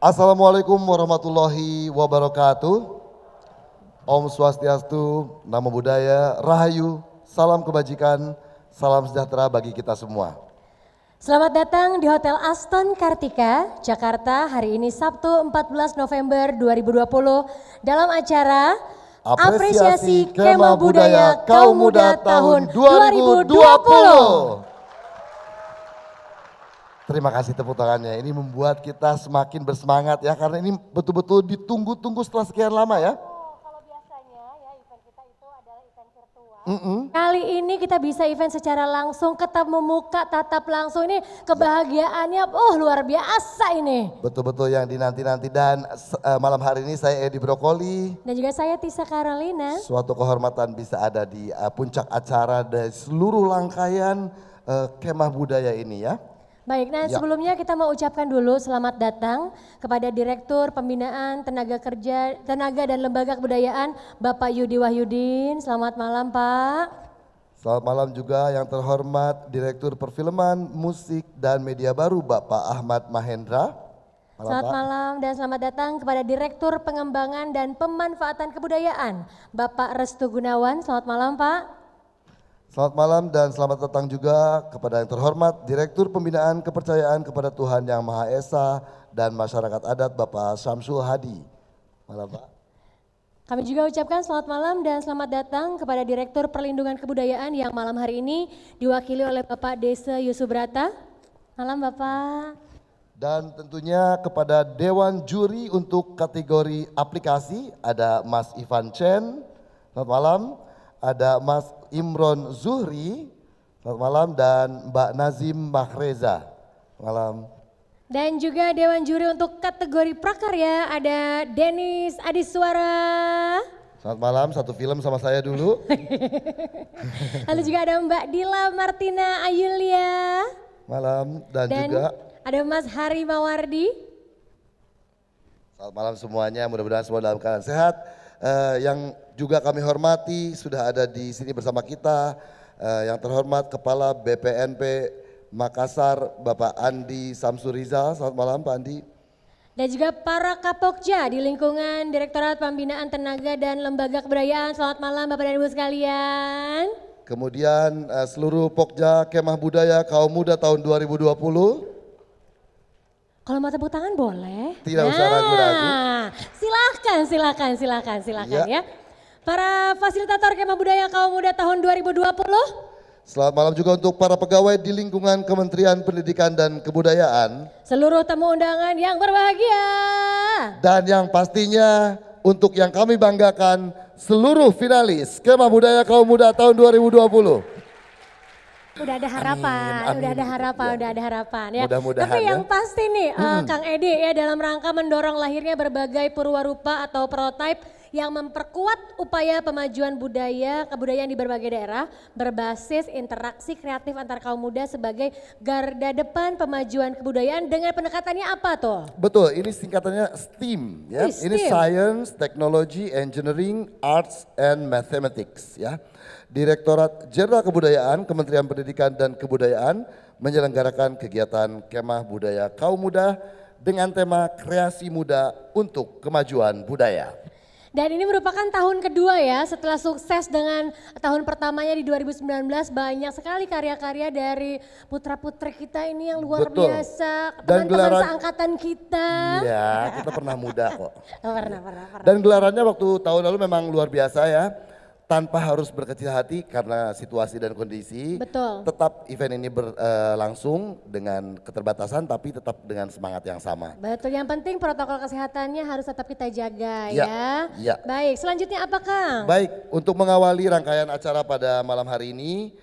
Assalamualaikum warahmatullahi wabarakatuh. Om Swastiastu, Namo Buddhaya, Rahayu, salam kebajikan, salam sejahtera bagi kita semua. Selamat datang di Hotel Aston Kartika, Jakarta hari ini Sabtu 14 November 2020 dalam acara Apresiasi Kemah Budaya Kaum Muda tahun 2020. Terima kasih tepuk tangannya, ini membuat kita semakin bersemangat ya karena ini betul-betul ditunggu-tunggu setelah sekian lama ya. Kalau biasanya ya event kita itu adalah event virtual. Kali ini kita bisa event secara langsung, ketemu muka, tatap langsung, ini kebahagiaannya luar biasa ini. Betul-betul yang dinanti-nanti dan malam hari ini saya Edi Brokoli. Dan juga saya Tisa Carolina. Suatu kehormatan bisa ada di puncak acara dari seluruh rangkaian Kemah Budaya ini ya. Baik, nah sebelumnya kita mau ucapkan dulu selamat datang kepada Direktur Pembinaan Tenaga dan Lembaga Kebudayaan Bapak Yudi Wahyudin. Selamat malam Pak. Selamat malam juga yang terhormat Direktur Perfilman, Musik dan Media Baru Bapak Ahmad Mahendra. Selamat malam dan selamat datang kepada Direktur Pengembangan dan Pemanfaatan Kebudayaan Bapak Restu Gunawan. Selamat malam Pak. Selamat malam dan selamat datang juga kepada yang terhormat Direktur Pembinaan Kepercayaan kepada Tuhan Yang Maha Esa dan Masyarakat Adat Bapak Syamsul Hadi. Malam Pak. Kami juga ucapkan selamat malam dan selamat datang kepada Direktur Perlindungan Kebudayaan yang malam hari ini diwakili oleh Bapak Desa Yusubrata. Malam Bapak. Dan tentunya kepada Dewan Juri untuk kategori aplikasi ada Mas Ivan Chen. Selamat malam. Ada Mas Imron Zuhri, selamat malam, dan Mbak Nazim Mahreza, malam. Dan juga Dewan Juri untuk kategori prakarya ada Denis Adiswara. Selamat malam, satu film sama saya dulu. Lalu juga ada Mbak Dila Martina Ayulia. Malam, dan juga ada Mas Hari Mawardi. Selamat malam semuanya, mudah-mudahan semua dalam keadaan sehat. Yang juga kami hormati sudah ada di sini bersama kita yang terhormat Kepala BPNP Makassar Bapak Andi Samsurizal. Selamat malam Pak Andi. Dan juga para Kapokja di lingkungan Direktorat Pembinaan Tenaga dan Lembaga Kebudayaan. Selamat malam Bapak dan Ibu sekalian. Kemudian seluruh Pokja Kemah Budaya Kaum Muda tahun 2020. Kalau mau tepuk tangan boleh. Tidak usah ragu-ragu. Silakan ya. Para fasilitator Kemah Budaya Kaum Muda tahun 2020. Selamat malam juga untuk para pegawai di lingkungan Kementerian Pendidikan dan Kebudayaan. Seluruh tamu undangan yang berbahagia. Dan yang pastinya untuk yang kami banggakan seluruh finalis Kemah Budaya Kaum Muda tahun 2020. Udah ada harapan, udah ada harapan ya. Mudah-mudahan Tapi yang ya. pasti nih Kang Edi ya dalam rangka mendorong lahirnya berbagai purwarupa atau prototipe yang memperkuat upaya pemajuan kebudayaan di berbagai daerah berbasis interaksi kreatif antar kaum muda sebagai garda depan pemajuan kebudayaan dengan pendekatannya apa tuh? Betul, ini singkatannya STEAM ya. Ini Science, Technology, Engineering, Arts and Mathematics ya. Direktorat Jenderal Kebudayaan Kementerian Pendidikan dan Kebudayaan menyelenggarakan kegiatan Kemah Budaya Kaum Muda dengan tema Kreasi Muda untuk Kemajuan Budaya. Dan ini merupakan tahun kedua ya setelah sukses dengan tahun pertamanya di 2019, banyak sekali karya-karya dari putra-putri kita ini yang luar biasa, teman-teman seangkatan kita. Iya, kita pernah muda kok. Pernah. Dan gelarannya waktu tahun lalu memang luar biasa ya. Tanpa harus berkecil hati karena situasi dan kondisi. Betul. Tetap event ini berlangsung dengan keterbatasan tapi tetap dengan semangat yang sama. Betul, yang penting protokol kesehatannya harus tetap kita jaga ya. Baik, selanjutnya apa Kang? Baik, untuk mengawali rangkaian acara pada malam hari ini,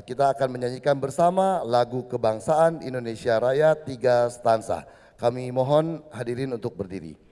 kita akan menyanyikan bersama lagu kebangsaan Indonesia Raya 3 stansa. Kami mohon hadirin untuk berdiri.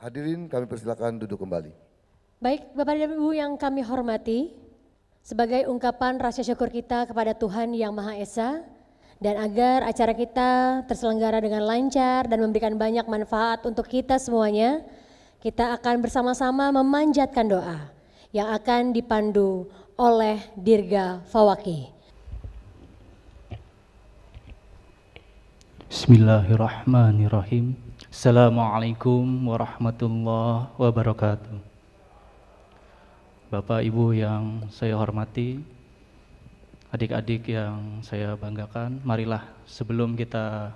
Hadirin kami persilakan duduk kembali. Baik, Bapak dan Ibu yang kami hormati, sebagai ungkapan rasa syukur kita kepada Tuhan Yang Maha Esa, dan agar acara kita terselenggara dengan lancar dan memberikan banyak manfaat untuk kita semuanya, kita akan bersama-sama memanjatkan doa yang akan dipandu oleh Dirga Fawaki. Bismillahirrahmanirrahim. Assalamualaikum warahmatullahi wabarakatuh. Bapak Ibu yang saya hormati, adik-adik yang saya banggakan, marilah sebelum kita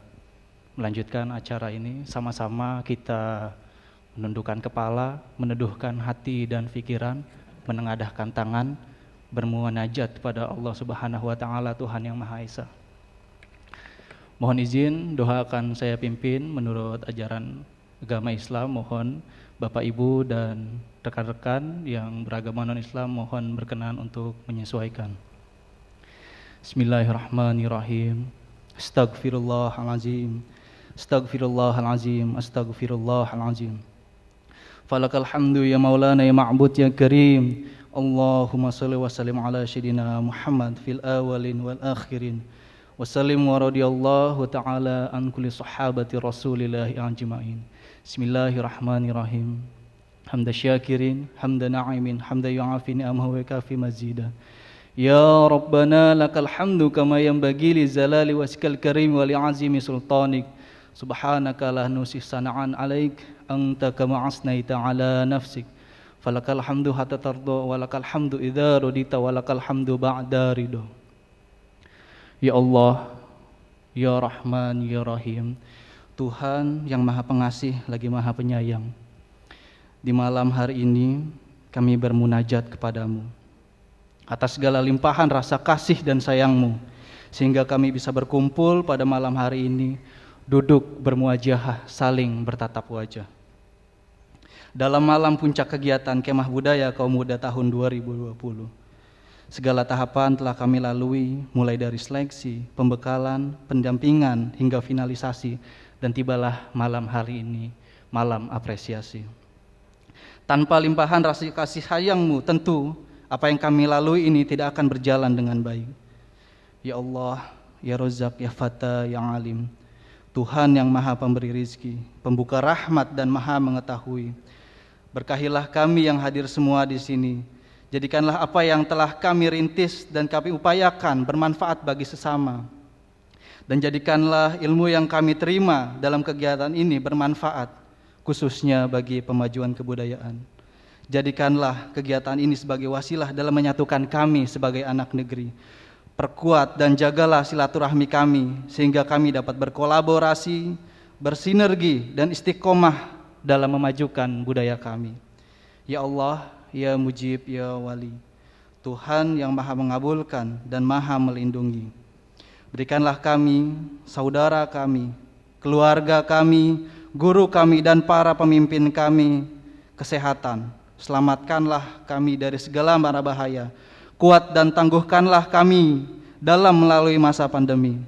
melanjutkan acara ini, sama-sama kita menundukkan kepala, meneduhkan hati dan pikiran, menengadahkan tangan, bermunajat kepada Allah Subhanahu wa Ta'ala, Tuhan Yang Maha Esa. Mohon izin doa akan saya pimpin menurut ajaran agama Islam. Mohon Bapak Ibu dan rekan-rekan yang beragama non-Islam mohon berkenan untuk menyesuaikan. Bismillahirrahmanirrahim. Astagfirullahalazim. Astagfirullahalazim. Astagfirullahalazim. Falakal hamdu ya maulana ya ma'bud ya karim. Allahumma salli wa sallim ala sayyidina Muhammad fil awalin wal akhirin. Wassalim wa radiyallahu ta'ala an kulli sahabati rasulillahi ajma'in. Bismillahirrahmanirrahim. Hamda syakirin, hamda na'imin, hamda yu'afi ni'amahu wa kafi mazida. Ya Rabbana lakal hamdu kama yanbaghi li zalali wasikal karim wa li'azimi sultanik. Subhanaka la nusih sana'an alaik, anta kama asnaita ala nafsik. Falakal hamdu hatta tardo, walakal hamdu idha rodita, walakal hamdu ba'da ridho. Ya Allah, Ya Rahman, Ya Rahim, Tuhan yang Maha Pengasih lagi Maha Penyayang. Di malam hari ini kami bermunajat kepadamu atas segala limpahan rasa kasih dan sayangmu, sehingga kami bisa berkumpul pada malam hari ini, duduk bermuajahah, saling bertatap wajah. Dalam malam puncak kegiatan Kemah Budaya Kaum Muda tahun 2020, segala tahapan telah kami lalui, mulai dari seleksi, pembekalan, pendampingan, hingga finalisasi, dan tibalah malam hari ini, malam apresiasi. Tanpa limpahan rasa kasih sayangmu, tentu apa yang kami lalui ini tidak akan berjalan dengan baik. Ya Allah, Ya Rozak, Ya Fata, Ya Alim, Tuhan yang Maha Pemberi Rizki, Pembuka Rahmat dan Maha Mengetahui, berkahilah kami yang hadir semua di sini. Jadikanlah apa yang telah kami rintis dan kami upayakan bermanfaat bagi sesama. Dan jadikanlah ilmu yang kami terima dalam kegiatan ini bermanfaat, khususnya bagi pemajuan kebudayaan. Jadikanlah kegiatan ini sebagai wasilah dalam menyatukan kami sebagai anak negeri. Perkuat dan jagalah silaturahmi kami, sehingga kami dapat berkolaborasi, bersinergi, dan istiqomah dalam memajukan budaya kami. Ya Allah, Ya Mujib, Ya Wali, Tuhan yang Maha mengabulkan dan Maha melindungi. Berikanlah kami, saudara kami, keluarga kami, guru kami, dan para pemimpin kami kesehatan. Selamatkanlah kami dari segala mara bahaya. Kuat dan tangguhkanlah kami dalam melalui masa pandemi.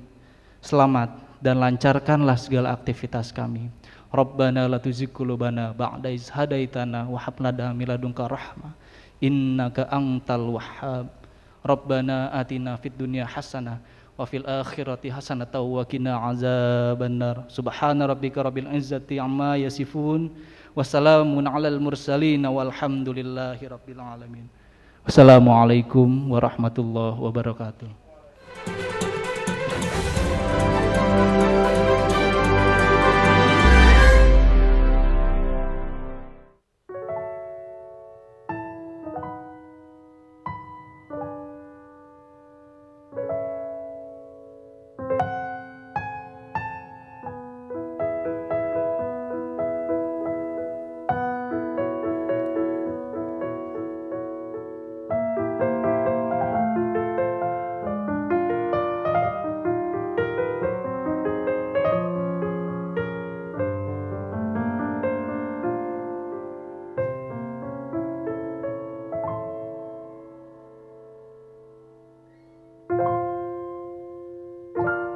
Selamat dan lancarkanlah segala aktivitas kami. Rabbana la tuzigh qulubana ba'da idh hadaitana wa hab lana min ladunka rahmah innaka antal wahhab. Rabbana atina fid dunya hasanah wa fil akhirati hasanah wa qina azabannar. Subhana rabbika rabbil izzati amma yasifun wa salamun alal mursalin walhamdulillahi rabbil alamin. Wassalamualaikum warahmatullahi wabarakatuh.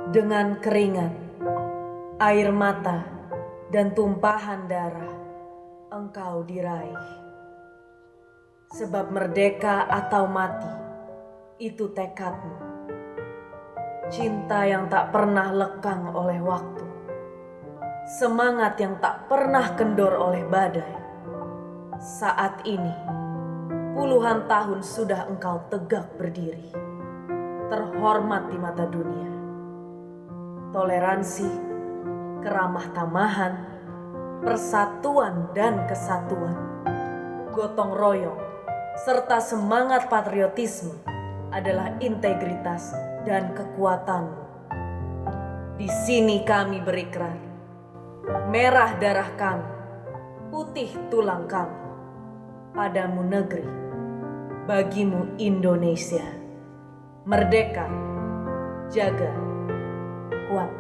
Dengan keringat, air mata, dan tumpahan darah, engkau diraih. Sebab merdeka atau mati, itu tekadmu. Cinta yang tak pernah lekang oleh waktu. Semangat yang tak pernah kendor oleh badai. Saat ini, puluhan tahun sudah engkau tegak berdiri, terhormat di mata dunia. Toleransi, keramah tamahan, persatuan dan kesatuan, gotong royong, serta semangat patriotisme adalah integritas dan kekuatanmu. Di sini kami berikrar, merah darah kami, putih tulang kami, padamu negeri, bagimu Indonesia. Merdeka, jaga, kuat.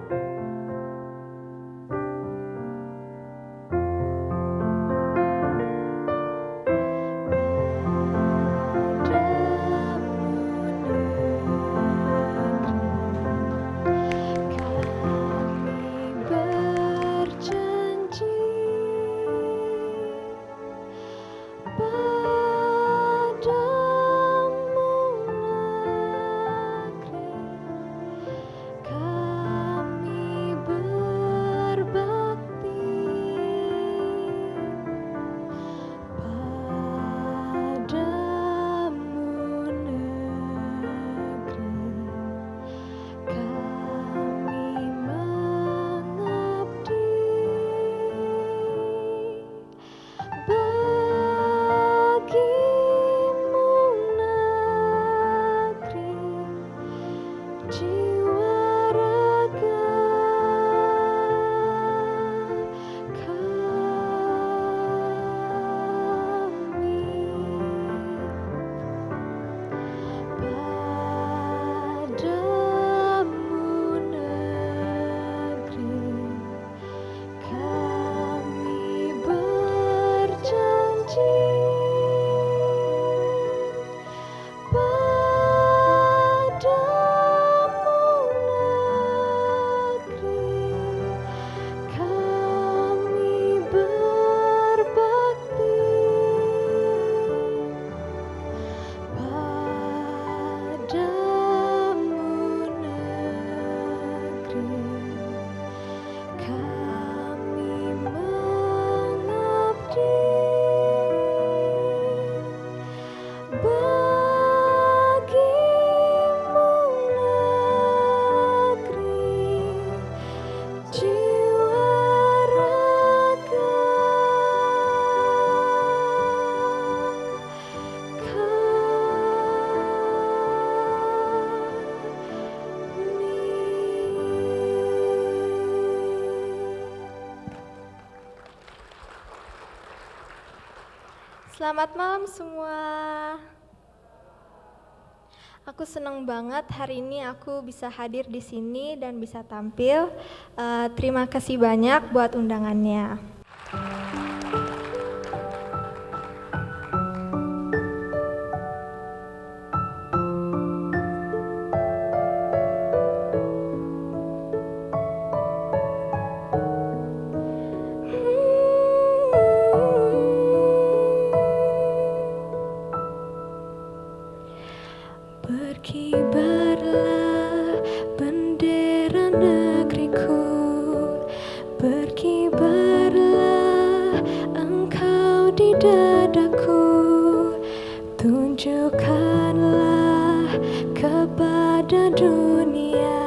Selamat malam semua. Aku senang banget hari ini aku bisa hadir di sini dan bisa tampil. Terima kasih banyak buat undangannya. Berkibarlah bendera negeriku, berkibarlah engkau di dadaku, tunjukkanlah kepada dunia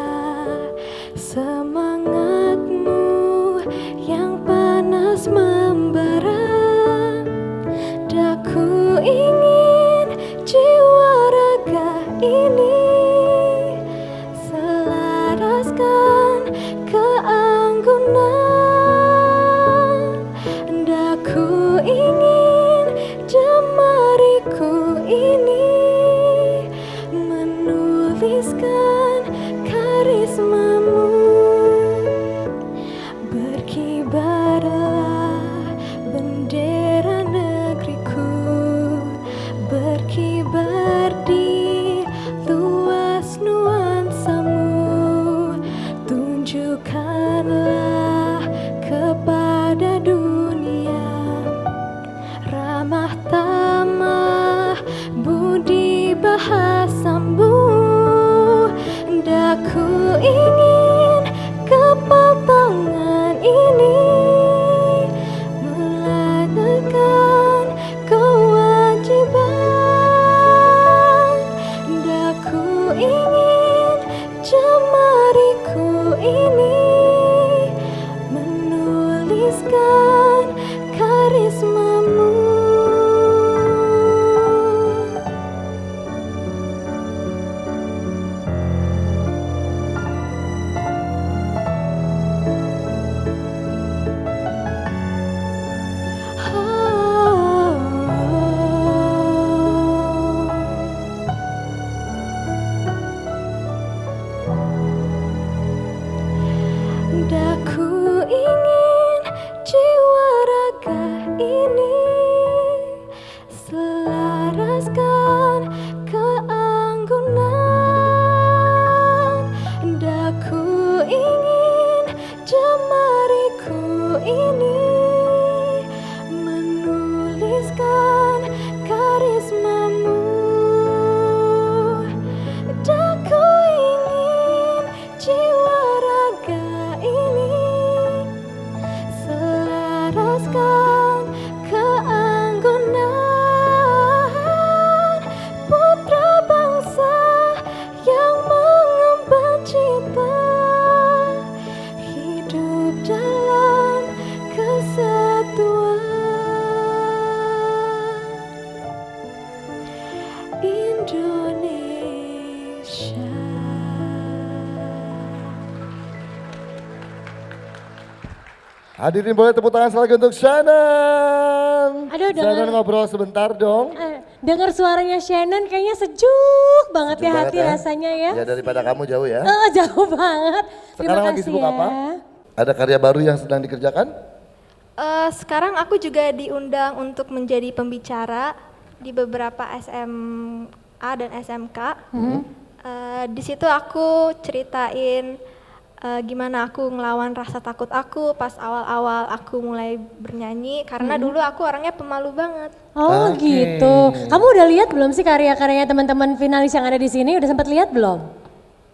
semangatmu yang panas membara. Daku ingin jiwa raga ini selaraskan keanggunan. Daku ingin jemariku ini menuliskan karismamu. Berkibarlah bendera negeriku, berkibar di luas nuansamu, tunjukkanlah kepada dunia ingin kapal tangan ini melakukan kewajiban. Daku ingin jemariku ini menuliskan karismamu. Daku ingin jiwa raga ini selaraskan keanggunan. Daku ingin jemariku ini menuliskan karismamu. Daku ingin jiwa raga ini selaraskan keanggunan. Putra bangsa yang mengemban cita hidup dalam kesatuan. Indonesia. Hadirin boleh tepuk tangan sekali lagi untuk Shannon. Aduh, Shannon ngobrol sebentar dong. Dengar suaranya Shannon kayaknya sejuk banget Sejuk ya banget hati ya. rasanya ya. Ya daripada kamu jauh ya. Jauh banget. Terima Sekarang lagi kasih sibuk ya. apa? Ada karya baru yang sedang dikerjakan? Sekarang aku juga diundang untuk menjadi pembicara di beberapa SMA dan SMK. Di situ aku ceritain gimana aku ngelawan rasa takut aku pas awal-awal aku mulai bernyanyi, karena dulu aku orangnya pemalu banget. Oh Oke. gitu. Kamu udah lihat belum sih karya-karyanya teman-teman finalis yang ada di sini? Udah sempat lihat belum?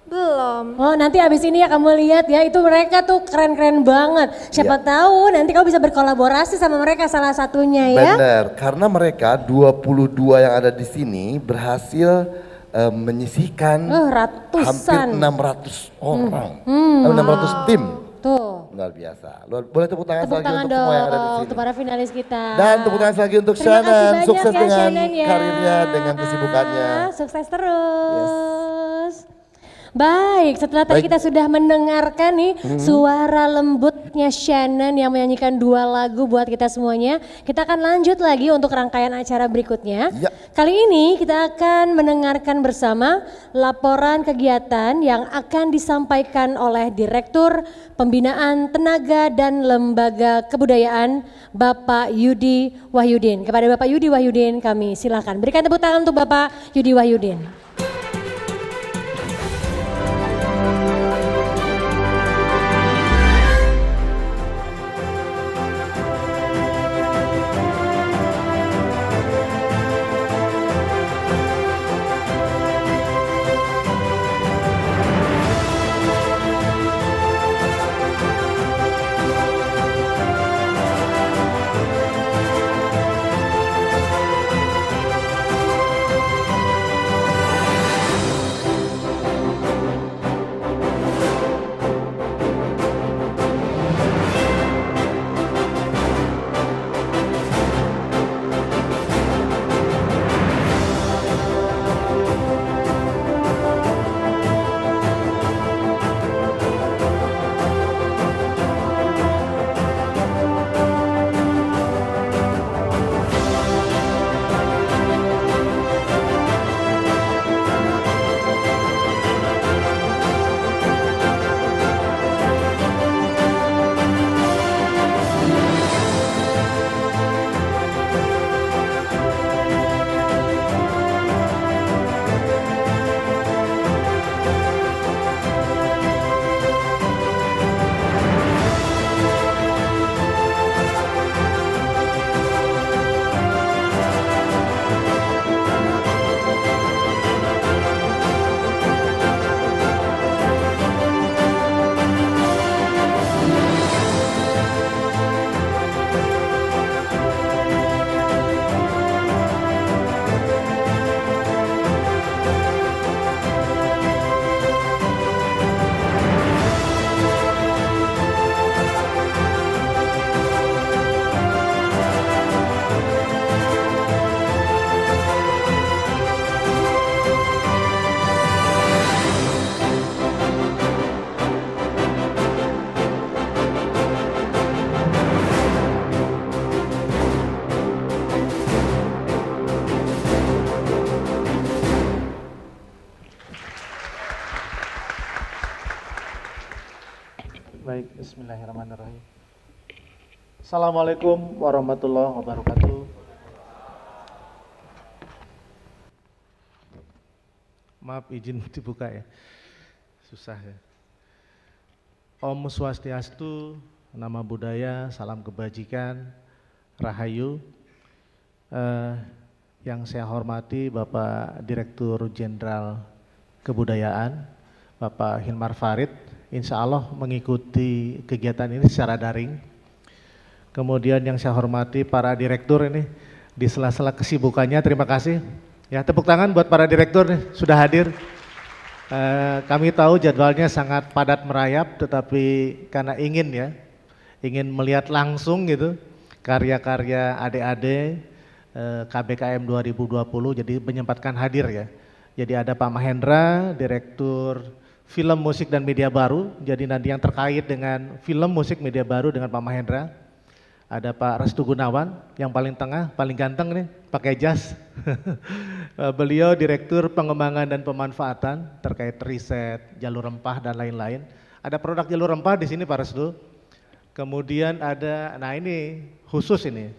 Belum. Oh nanti abis ini ya kamu lihat ya, itu mereka tuh keren-keren banget. Siapa tahu nanti kamu bisa berkolaborasi sama mereka salah satunya ya. Benar, karena mereka 22 yang ada di sini berhasil menyisihkan hampir Ratusan. 600 orang, 600 tim. Tuh. Luar biasa. Boleh tepuk tangan Tepuk lagi tangan untuk semua yang ada di dong sini. untuk para finalis kita. Dan tepuk tangan lagi untuk Terima kasih Shannon. banyak Sukses ya, dengan Shannon ya. karirnya, dengan kesibukannya. Sukses terus. Baik, setelah tadi Baik. kita sudah mendengarkan nih suara lembutnya Shannon yang menyanyikan 2 lagu buat kita semuanya. Kita akan lanjut lagi untuk rangkaian acara berikutnya. Ya. Kali ini kita akan mendengarkan bersama laporan kegiatan yang akan disampaikan oleh Direktur Pembinaan Tenaga dan Lembaga Kebudayaan Bapak Yudi Wahyudin. Kepada Bapak Yudi Wahyudin kami silakan. Berikan tepuk tangan untuk Bapak Yudi Wahyudin. Bismillahirrahmanirrahim. Assalamualaikum warahmatullahi wabarakatuh. Maaf izin dibuka ya, susah ya. Om Swastiastu, nama budaya, salam kebajikan, rahayu. Yang saya hormati Bapak Direktur Jenderal Kebudayaan, Bapak Hilmar Farid, insya Allah mengikuti kegiatan ini secara daring. Kemudian yang saya hormati para direktur ini di sela-sela kesibukannya, terima kasih. Ya, tepuk tangan buat para direktur nih, sudah hadir. Kami tahu jadwalnya sangat padat merayap, tetapi karena ingin melihat langsung gitu karya-karya adik-adik KBKM 2020, jadi menyempatkan hadir ya. Jadi ada Pak Mahendra, Direktur Film, Musik, dan Media Baru, jadi nanti yang terkait dengan film, musik, media baru dengan Pak Mahendra. Ada Pak Restu Gunawan, yang paling tengah, paling ganteng nih, pakai jas. Beliau Direktur Pengembangan dan Pemanfaatan terkait riset, jalur rempah dan lain-lain. Ada produk jalur rempah di sini Pak Restu. Kemudian ada, nah ini khusus ini,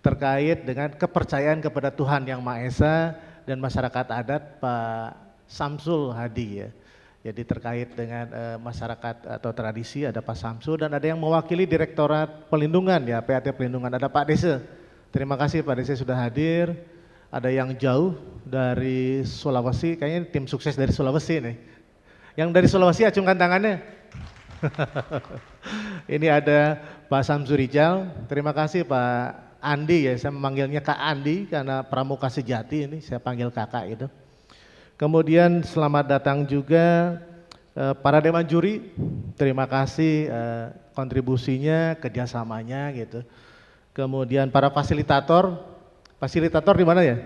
terkait dengan kepercayaan kepada Tuhan Yang Maha Esa dan masyarakat adat Pak Samsul Hadi ya. Jadi terkait dengan masyarakat atau tradisi ada Pak Samsul dan ada yang mewakili Direktorat Pelindungan ya, PAT Pelindungan, ada Pak Dese. Terima kasih Pak Dese sudah hadir. Ada yang jauh dari Sulawesi, kayaknya tim sukses dari Sulawesi nih. Yang dari Sulawesi acungkan tangannya. Ini ada Pak Samsul Rijal, terima kasih Pak Andi ya, saya memanggilnya Kak Andi karena pramuka sejati ini, saya panggil kakak itu. Kemudian selamat datang juga para dewan juri, terima kasih kontribusinya, kerjasamanya gitu. Kemudian para fasilitator di mana ya?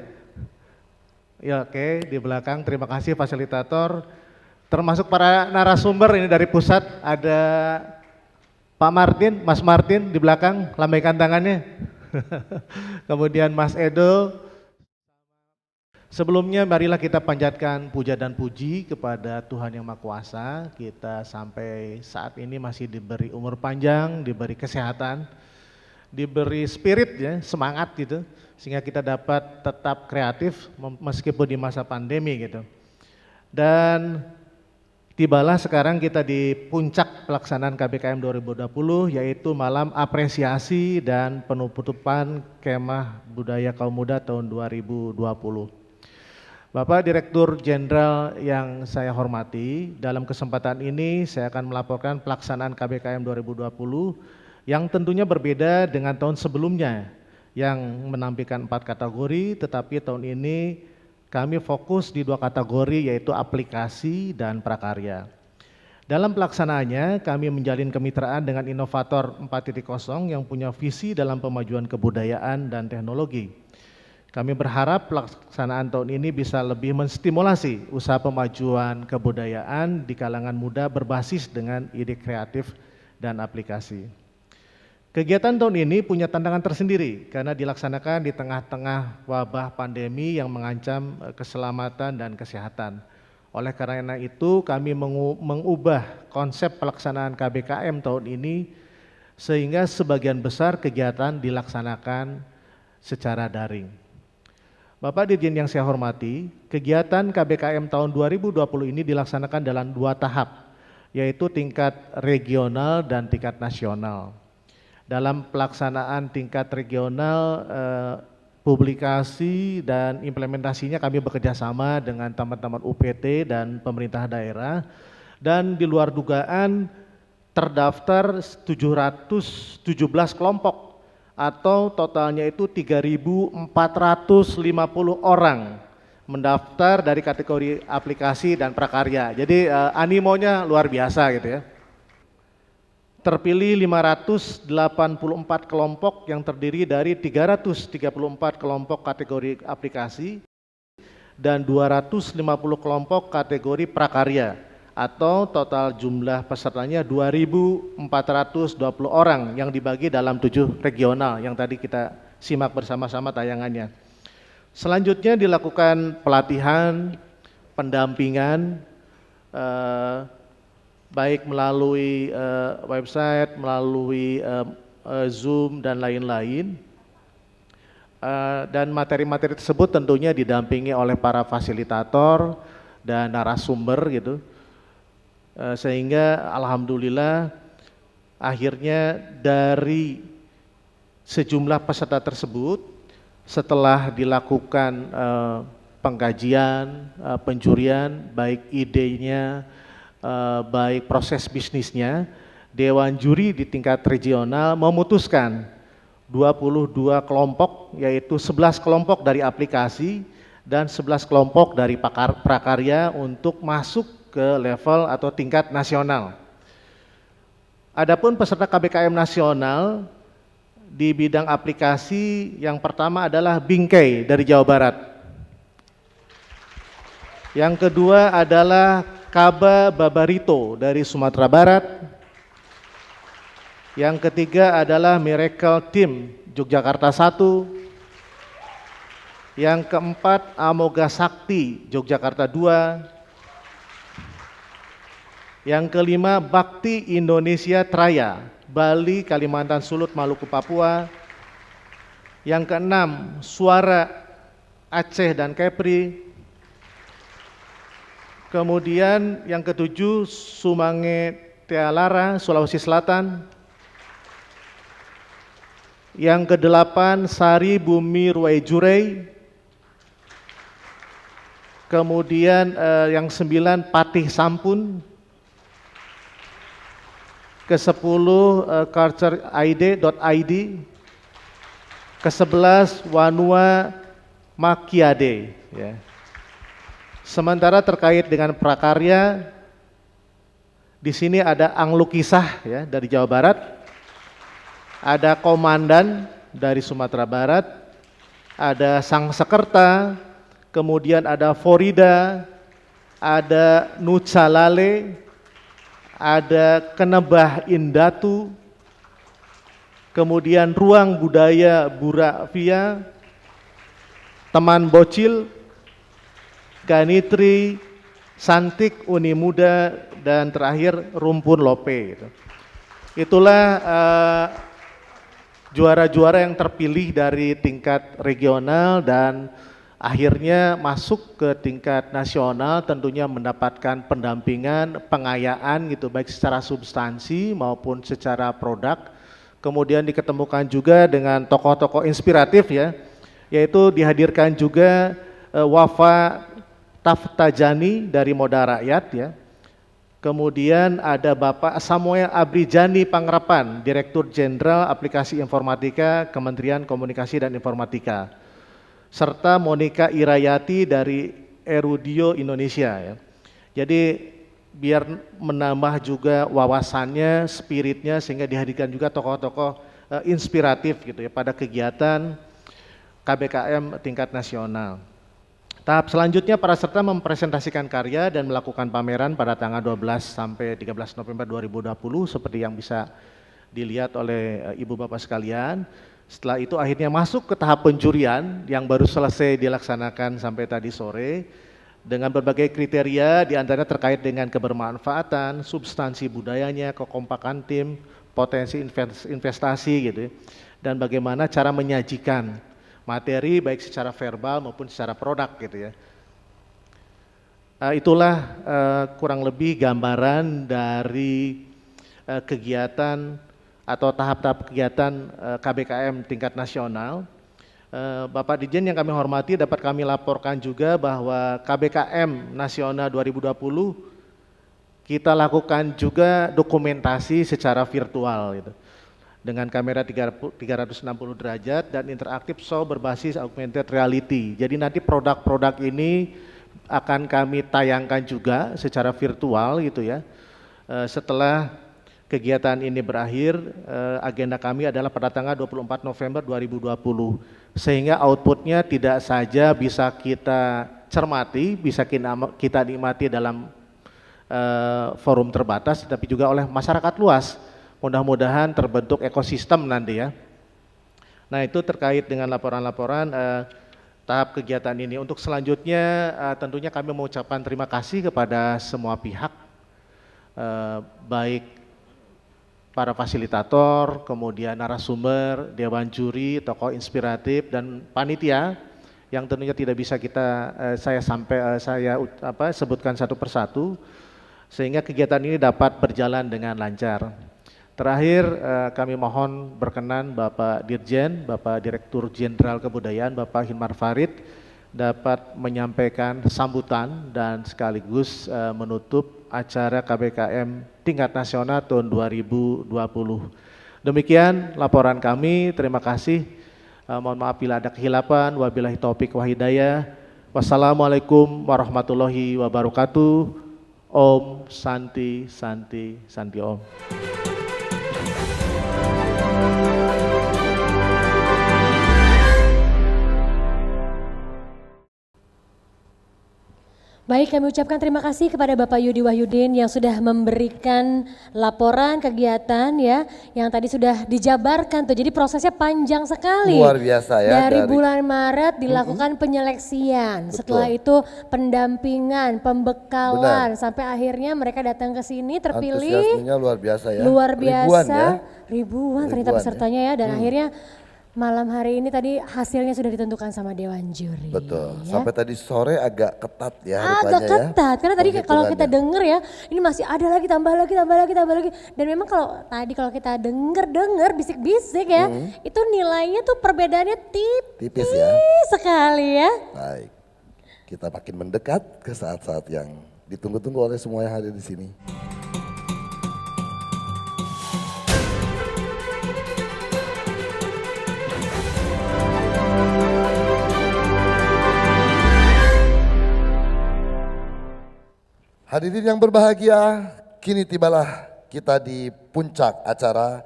Ya oke, di belakang terima kasih fasilitator. Termasuk para narasumber ini dari pusat, ada Pak Martin, Mas Martin di belakang, lambaikan tangannya. Kemudian Mas Edo. Sebelumnya marilah kita panjatkan puja dan puji kepada Tuhan Yang Maha Kuasa. Kita sampai saat ini masih diberi umur panjang, diberi kesehatan, diberi spirit ya, semangat gitu, sehingga kita dapat tetap kreatif meskipun di masa pandemi gitu. Dan tibalah sekarang kita di puncak pelaksanaan KBKM 2020, yaitu malam apresiasi dan penutupan Kemah Budaya Kaum Muda tahun 2020. Bapak Direktur Jenderal yang saya hormati, dalam kesempatan ini saya akan melaporkan pelaksanaan KBKM 2020 yang tentunya berbeda dengan tahun sebelumnya yang menampilkan 4 kategori, tetapi tahun ini kami fokus di 2 kategori yaitu aplikasi dan prakarya. Dalam pelaksanaannya kami menjalin kemitraan dengan inovator 4.0 yang punya visi dalam pemajuan kebudayaan dan teknologi. Kami berharap pelaksanaan tahun ini bisa lebih menstimulasi usaha pemajuan kebudayaan di kalangan muda berbasis dengan ide kreatif dan aplikasi. Kegiatan tahun ini punya tantangan tersendiri karena dilaksanakan di tengah-tengah wabah pandemi yang mengancam keselamatan dan kesehatan. Oleh karena itu kami mengubah konsep pelaksanaan KBKM tahun ini sehingga sebagian besar kegiatan dilaksanakan secara daring. Bapak Dirjen yang saya hormati, kegiatan KBKM tahun 2020 ini dilaksanakan dalam 2 tahap, yaitu tingkat regional dan tingkat nasional. Dalam pelaksanaan tingkat regional, publikasi dan implementasinya kami bekerja sama dengan teman-teman UPT dan pemerintah daerah, dan di luar dugaan terdaftar 717 kelompok atau totalnya itu 3.450 orang mendaftar dari kategori aplikasi dan prakarya. Jadi animonya luar biasa gitu ya. Terpilih 584 kelompok yang terdiri dari 334 kelompok kategori aplikasi dan 250 kelompok kategori prakarya, atau total jumlah pesertanya 2.420 orang yang dibagi dalam 7 regional yang tadi kita simak bersama-sama tayangannya. Selanjutnya dilakukan pelatihan, pendampingan, baik melalui website, melalui Zoom dan lain-lain. Dan materi-materi tersebut tentunya didampingi oleh para fasilitator dan narasumber gitu. Sehingga alhamdulillah akhirnya dari sejumlah peserta tersebut setelah dilakukan pengkajian, penjurian, baik idenya, baik proses bisnisnya, Dewan Juri di tingkat regional memutuskan 22 kelompok, yaitu 11 kelompok dari aplikasi dan 11 kelompok dari prakarya untuk masuk ke level atau tingkat nasional. Adapun peserta KBKM nasional di bidang aplikasi yang pertama adalah Bingkai dari Jawa Barat. Yang kedua adalah Kaba Babarito dari Sumatera Barat. Yang ketiga adalah Miracle Team Yogyakarta 1. Yang keempat Amoga Sakti Yogyakarta 2. Yang kelima Bakti Indonesia Traya Bali, Kalimantan, Sulut, Maluku, Papua. Yang keenam Suara Aceh dan Kepri. Kemudian yang ketujuh Sumange Tealara Sulawesi Selatan. Yang kedelapan Sari Bumi Ruai Jurei. Kemudian yang 9 Patih Sampun. Ke-10 culture.id. Ke-11 Wanua Makiade ya. Sementara terkait dengan prakarya di sini ada Anglukisah ya dari Jawa Barat. Ada Komandan dari Sumatera Barat, ada Sang Sekerta, kemudian ada Forida, ada Nucalale, ada Kenebah Indatu, kemudian Ruang Budaya Buravia, Teman Bocil, Ganitri, Santik Uni Muda, dan terakhir Rumpun Lope. Itulah juara-juara yang terpilih dari tingkat regional dan akhirnya masuk ke tingkat nasional, tentunya mendapatkan pendampingan, pengayaan gitu, baik secara substansi maupun secara produk. Kemudian diketemukan juga dengan tokoh-tokoh inspiratif ya, yaitu dihadirkan juga Wafa Taftajani dari Moda Rakyat ya. Kemudian ada Bapak Samuel Abrijani Pangerapan, Direktur Jenderal Aplikasi Informatika, Kementerian Komunikasi dan Informatika. Serta Monika Irayati dari Erudio Indonesia ya. Jadi biar menambah juga wawasannya, spiritnya, sehingga dihadirkan juga tokoh-tokoh inspiratif gitu ya pada kegiatan KBKM tingkat nasional. Tahap selanjutnya para peserta mempresentasikan karya dan melakukan pameran pada tanggal 12 sampai 13 November 2020 seperti yang bisa dilihat oleh Ibu Bapak sekalian. Setelah itu akhirnya masuk ke tahap penjurian yang baru selesai dilaksanakan sampai tadi sore dengan berbagai kriteria diantaranya terkait dengan kebermanfaatan, substansi budayanya, kekompakan tim, potensi investasi gitu ya, dan bagaimana cara menyajikan materi baik secara verbal maupun secara produk gitu ya. Itulah kurang lebih gambaran dari kegiatan atau tahap-tahap kegiatan KBKM tingkat nasional. Bapak Dirjen yang kami hormati, dapat kami laporkan juga bahwa KBKM nasional 2020 kita lakukan juga dokumentasi secara virtual gitu. Dengan kamera 360 derajat dan interaktif show berbasis augmented reality. Jadi nanti produk-produk ini akan kami tayangkan juga secara virtual gitu ya. Setelah kegiatan ini berakhir, agenda kami adalah pada tanggal 24 November 2020. Sehingga outputnya tidak saja bisa kita cermati, bisa kita nikmati dalam forum terbatas, tapi juga oleh masyarakat luas. Mudah-mudahan terbentuk ekosistem nanti ya. Nah itu terkait dengan laporan-laporan tahap kegiatan ini. Untuk selanjutnya tentunya kami mengucapkan terima kasih kepada semua pihak baik para fasilitator, kemudian narasumber, dewan juri, tokoh inspiratif dan panitia yang tentunya tidak bisa saya sebutkan satu persatu sehingga kegiatan ini dapat berjalan dengan lancar. Terakhir kami mohon berkenan Bapak Dirjen, Bapak Direktur Jenderal Kebudayaan, Bapak Hinmar Farid dapat menyampaikan sambutan dan sekaligus menutup acara KBKM tingkat nasional tahun 2020. Demikian laporan kami, terima kasih. Mohon maaf bila ada kehilapan, wabillahi taufik wa hidayah. Wassalamualaikum warahmatullahi wabarakatuh. Om Santi Santi Santi Om. Baik, kami ucapkan terima kasih kepada Bapak Yudi Wahyudin yang sudah memberikan laporan kegiatan ya, yang tadi sudah dijabarkan tuh. Jadi prosesnya panjang sekali. Luar biasa ya. Dari bulan Maret dilakukan penyeleksian, setelah itu pendampingan, pembekalan, sampai akhirnya mereka datang ke sini terpilih. Antusiasmenya luar biasa ya. Luar biasa, Ribuan ternyata ya. pesertanya ya, dan akhirnya malam hari ini tadi hasilnya sudah ditentukan sama Dewan Juri. Betul, Ya. sampai tadi sore agak ketat ya Agak rupanya ketat, karena tadi kalau kita penghitungannya. denger ya, ini masih ada lagi, tambah lagi. Dan memang kalau kita denger bisik-bisik ya, itu nilainya tuh perbedaannya Tipis ya. sekali ya. Baik, kita makin mendekat ke saat-saat yang ditunggu-tunggu oleh semua yang hadir di sini. Hadirin yang berbahagia, kini tibalah kita di puncak acara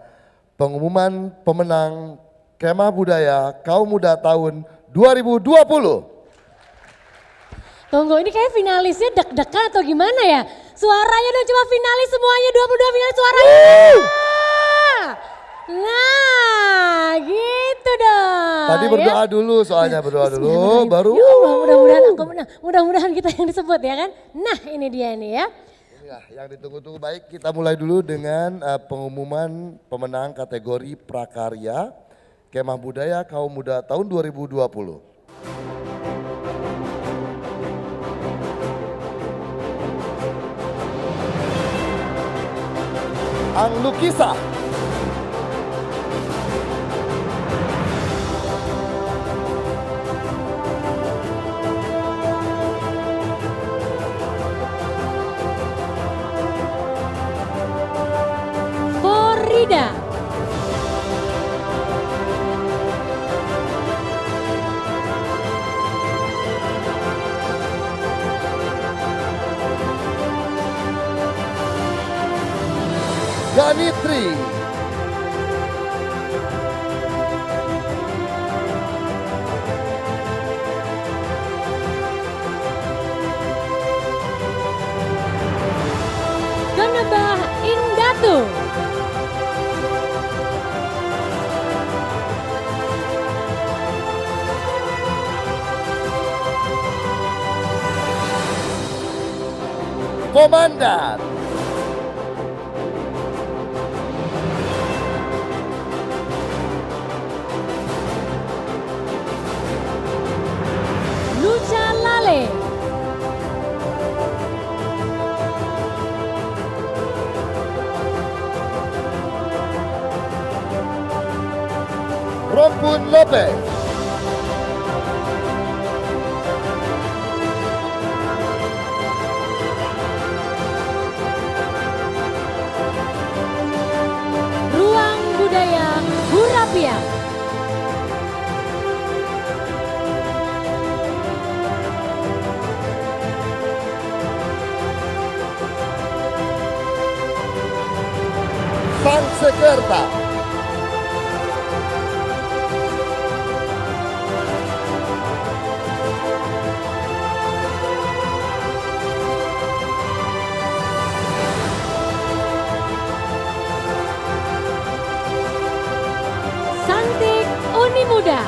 pengumuman pemenang Kemah Budaya Kaum Muda tahun 2020. Tunggu, ini kayak finalisnya deg-degan atau gimana ya? Suaranya dong, coba finalis semuanya, 22 finalis suaranya. Nah, gitu dong. Tadi berdoa dulu, soalnya berdoa dulu, baru. Ya Allah, mudah-mudahan aku menang. Mudah-mudahan kita yang disebut ya kan. Nah, ini dia nih ya. Inilah yang ditunggu-tunggu. Baik, kita mulai dulu dengan pengumuman pemenang kategori prakarya Kemah Budaya Kaum Muda tahun 2020. Anglukisah. Korida. Ganitri. Genebah Indatu. Komandan. Luca Lale. Rompun Lopez. Ruang Budaya Burapia. Sang Sekerta. Santik Uni Muda.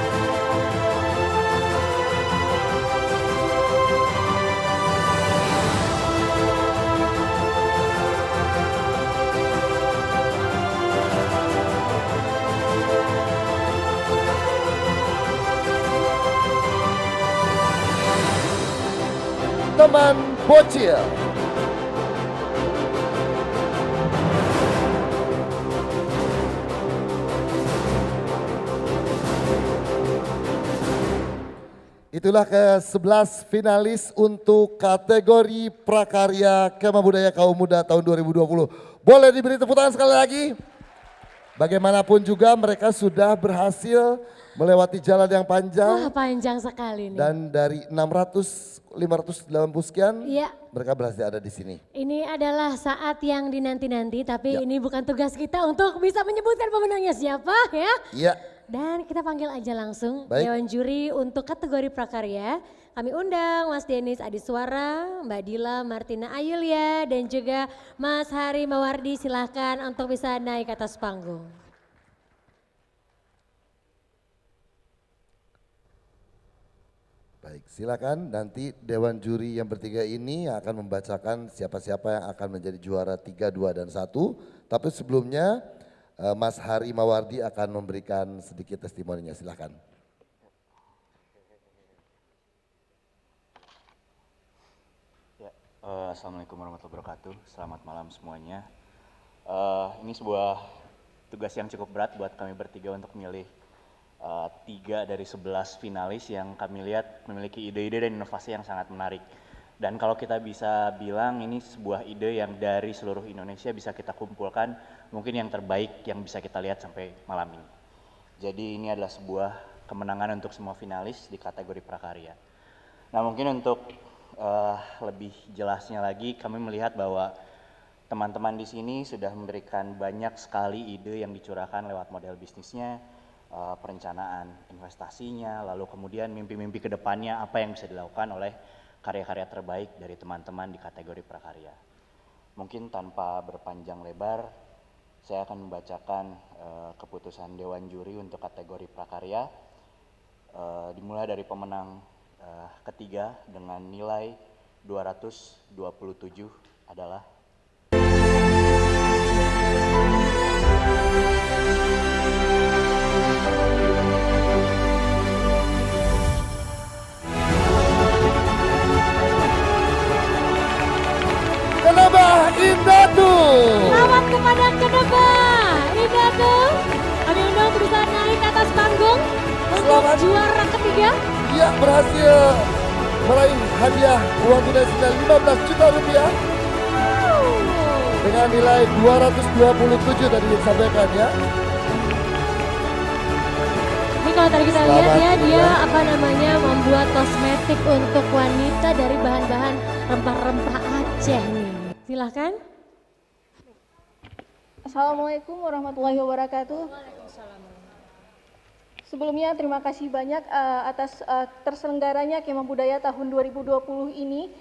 teman bocil. Itulah ke-11 finalis untuk kategori prakarya Kemah Budaya Kaum Muda tahun 2020. Boleh diberi tepuk tangan sekali lagi? Bagaimanapun juga mereka sudah berhasil melewati jalan yang panjang. Wah, panjang sekali nih. Dan dari 590 sekian, Iya. mereka berhasil ada di sini. Ini adalah saat yang dinanti-nanti, tapi Ya. ini bukan tugas kita untuk bisa menyebutkan pemenangnya siapa ya. Iya. Dan kita panggil aja langsung Baik. Dewan Juri untuk kategori prakarya. Kami undang Mas Denis Adiswara, Mbak Dila Martina Ayulia, dan juga Mas Hari Mawardi. Silahkan untuk bisa naik ke atas panggung. Baik, silakan nanti Dewan Juri yang bertiga ini akan membacakan siapa-siapa yang akan menjadi juara 3, 2, dan 1. Tapi sebelumnya Mas Hari Mawardi akan memberikan sedikit testimoninya, silakan. Ya, Assalamualaikum warahmatullahi wabarakatuh. Selamat malam semuanya. Ini sebuah tugas yang cukup berat buat kami bertiga untuk milih 3 dari 11 finalis yang kami lihat memiliki ide-ide dan inovasi yang sangat menarik. Dan kalau kita bisa bilang ini sebuah ide yang dari seluruh Indonesia bisa kita kumpulkan, mungkin yang terbaik yang bisa kita lihat sampai malam ini. Jadi ini adalah sebuah kemenangan untuk semua finalis di kategori prakarya. Nah mungkin untuk lebih jelasnya lagi, kami melihat bahwa teman-teman di sini sudah memberikan banyak sekali ide yang dicurahkan lewat model bisnisnya, perencanaan investasinya, lalu kemudian mimpi-mimpi ke depannya apa yang bisa dilakukan oleh karya-karya terbaik dari teman-teman di kategori prakarya. Mungkin tanpa berpanjang lebar, saya akan membacakan keputusan Dewan Juri untuk kategori prakarya. Dimulai dari pemenang ketiga dengan nilai 227 adalah Kenebah Indatu. Selamat kepada Kenebah Indatu. Kami undang untuk bisa naik ke atas panggung untuk Selamat. juara ketiga. Ia berhasil meraih hadiah uang tunai senilai 15 juta rupiah dengan nilai 227 tadi disampaikan ya. Ini kalau tadi kita Selamat, lihat ya, dia ya. membuat kosmetik untuk wanita dari bahan-bahan rempah-rempah Aceh nih. Silahkan. Assalamualaikum warahmatullahi wabarakatuh. Sebelumnya terima kasih banyak atas terselenggaranya Kemah Budaya tahun 2020 ini.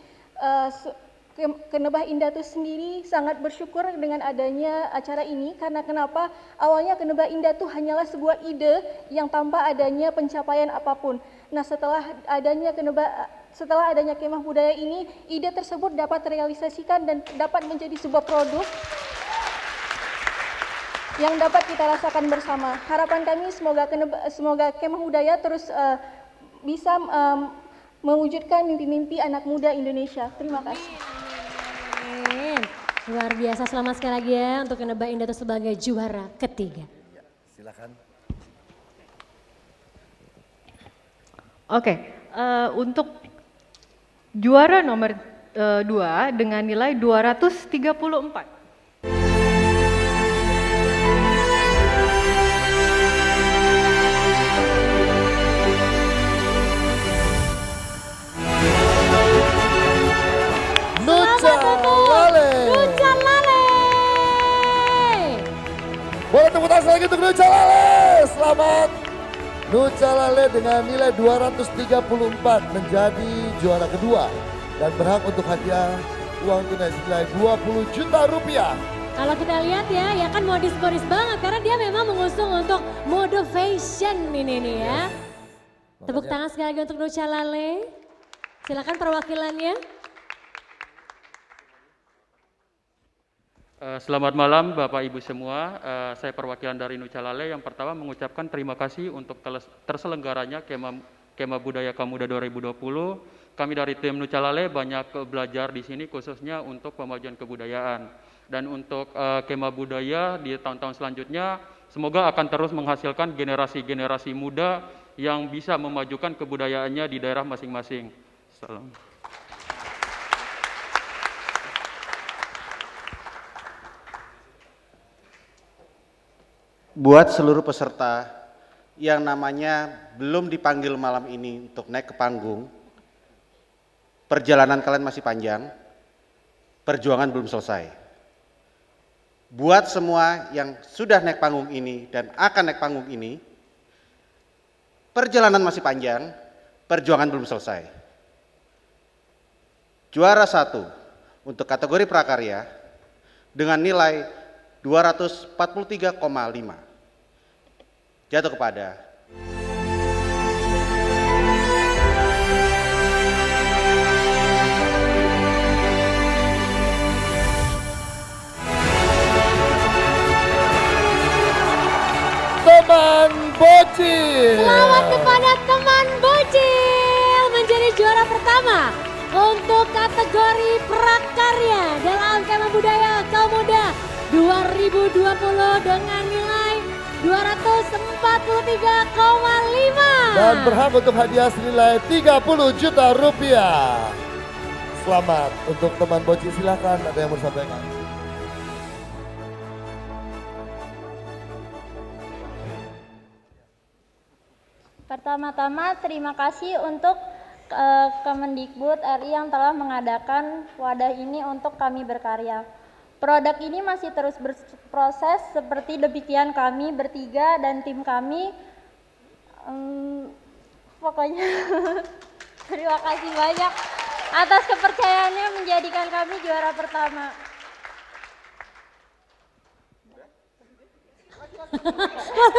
Kenebah Indatu sendiri sangat bersyukur dengan adanya acara ini karena kenapa? Awalnya Kenebah Indatu hanyalah sebuah ide yang tanpa adanya pencapaian apapun. Nah, setelah adanya Kemah Budaya ini, ide tersebut dapat terrealisasikan dan dapat menjadi sebuah produk yang dapat kita rasakan bersama. Harapan kami semoga Kemah Budaya terus bisa mewujudkan mimpi-mimpi anak muda Indonesia. Terima kasih. Amin. Luar biasa, selamat sekali lagi ya untuk Kenebah Indatu sebagai juara ketiga. Silakan. Oke, untuk juara nomor 2 dengan nilai 234. Nucha Lale. Nucha Lale. Boleh tepuk tangan lagi untuk Nucha Lale. Selamat. Nucha Lale dengan nilai 234 menjadi juara kedua dan berhak untuk hadiah uang tunai senilai 20 juta rupiah. Kalau kita lihat ya kan modis-modis banget karena dia memang mengusung untuk mode fashion ini nih ya. Tepuk tangan sekali lagi untuk Nucha Lale. Silakan perwakilannya. Selamat malam Bapak Ibu semua, saya perwakilan dari Nucha Lale. Yang pertama mengucapkan terima kasih untuk terselenggaranya Kemah Budaya Kaum Muda 2020 kami dari tim Nucalale banyak belajar di sini khususnya untuk pemajuan kebudayaan. Dan untuk kemah budaya di tahun-tahun selanjutnya semoga akan terus menghasilkan generasi-generasi muda yang bisa memajukan kebudayaannya di daerah masing-masing. Salam. Buat seluruh peserta yang namanya belum dipanggil malam ini untuk naik ke panggung, perjalanan kalian masih panjang, perjuangan belum selesai. Buat semua yang sudah naik panggung ini dan akan naik panggung ini, perjalanan masih panjang, perjuangan belum selesai. Juara 1 untuk kategori prakarya dengan nilai 243,5 jatuh kepada Teman Bocil. Selamat kepada teman Bocil menjadi juara pertama untuk kategori prakarya dalam kemah budaya kaum muda 2020 dengan nilai 243,5. Dan berhak untuk hadiah senilai 30 juta rupiah. Selamat untuk teman Bocil, silakan ada yang mau disampaikan. Pertama-tama terima kasih untuk Kemendikbud RI yang telah mengadakan wadah ini untuk kami berkarya. Produk ini masih terus berproses seperti demikian kami bertiga dan tim kami. Pokoknya terima kasih banyak atas kepercayaannya menjadikan kami juara pertama.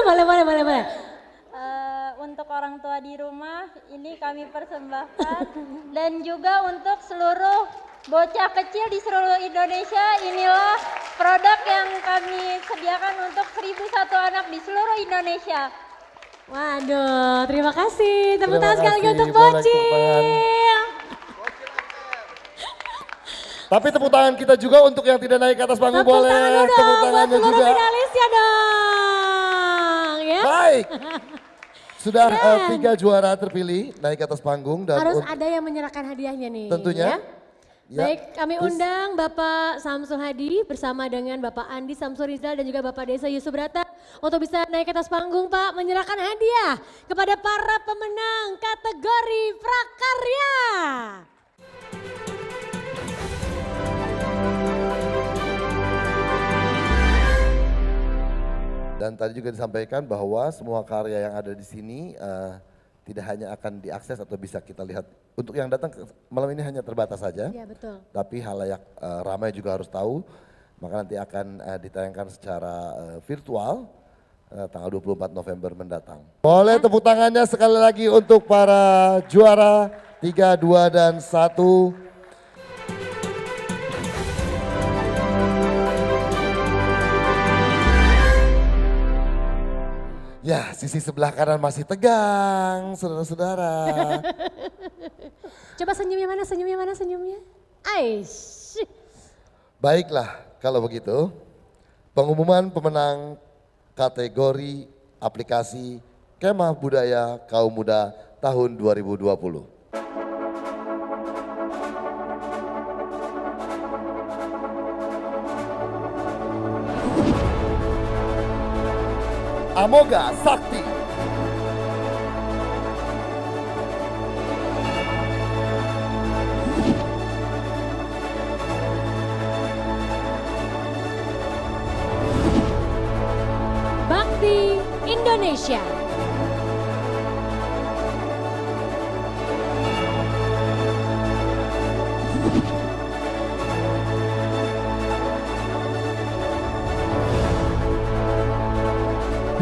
Boleh. Untuk orang tua di rumah ini kami persembahkan dan juga untuk seluruh bocah kecil di seluruh Indonesia, inilah produk yang kami sediakan untuk 1.001 anak di seluruh Indonesia. Waduh, terima kasih. Tepuk tangan sekali lagi untuk Bocil. Tapi tepuk tangan kita juga untuk yang tidak naik ke atas panggung, boleh. Tepuk tangannya buat juga. finalisnya dong. Ya. Baik. Sudah 3 juara terpilih naik ke atas panggung dan harus ada yang menyerahkan hadiahnya nih. Tentunya. Ya? Baik, kami undang Bapak Samsul Hadi bersama dengan Bapak Andi Samsul Rizal dan juga Bapak Desa Yusuf Brata untuk bisa naik ke atas panggung, Pak, menyerahkan hadiah kepada para pemenang kategori prakarya. Dan tadi juga disampaikan bahwa semua karya yang ada di sini tidak hanya akan diakses atau bisa kita lihat. Untuk yang datang malam ini hanya terbatas saja. Iya, betul. Tapi halayak ramai juga harus tahu. Maka nanti akan ditayangkan secara virtual tanggal 24 November mendatang. Boleh tepuk tangannya sekali lagi untuk para juara 3, 2, dan 1. Ya, sisi sebelah kanan masih tegang, saudara-saudara. Coba senyumnya mana senyumnya? Aish. Baiklah, kalau begitu pengumuman pemenang kategori aplikasi Kemah Budaya Kaum Muda tahun 2020. Amoga Sakti. Bakti Indonesia.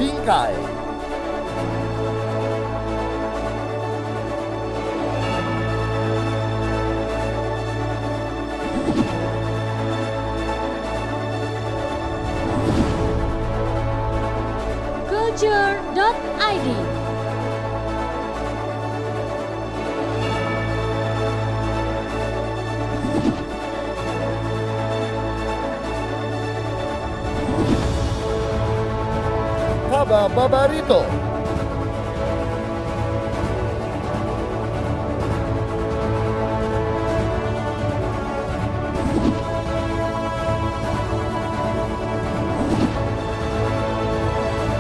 Bingkai. Culture.id. Baba Babarito.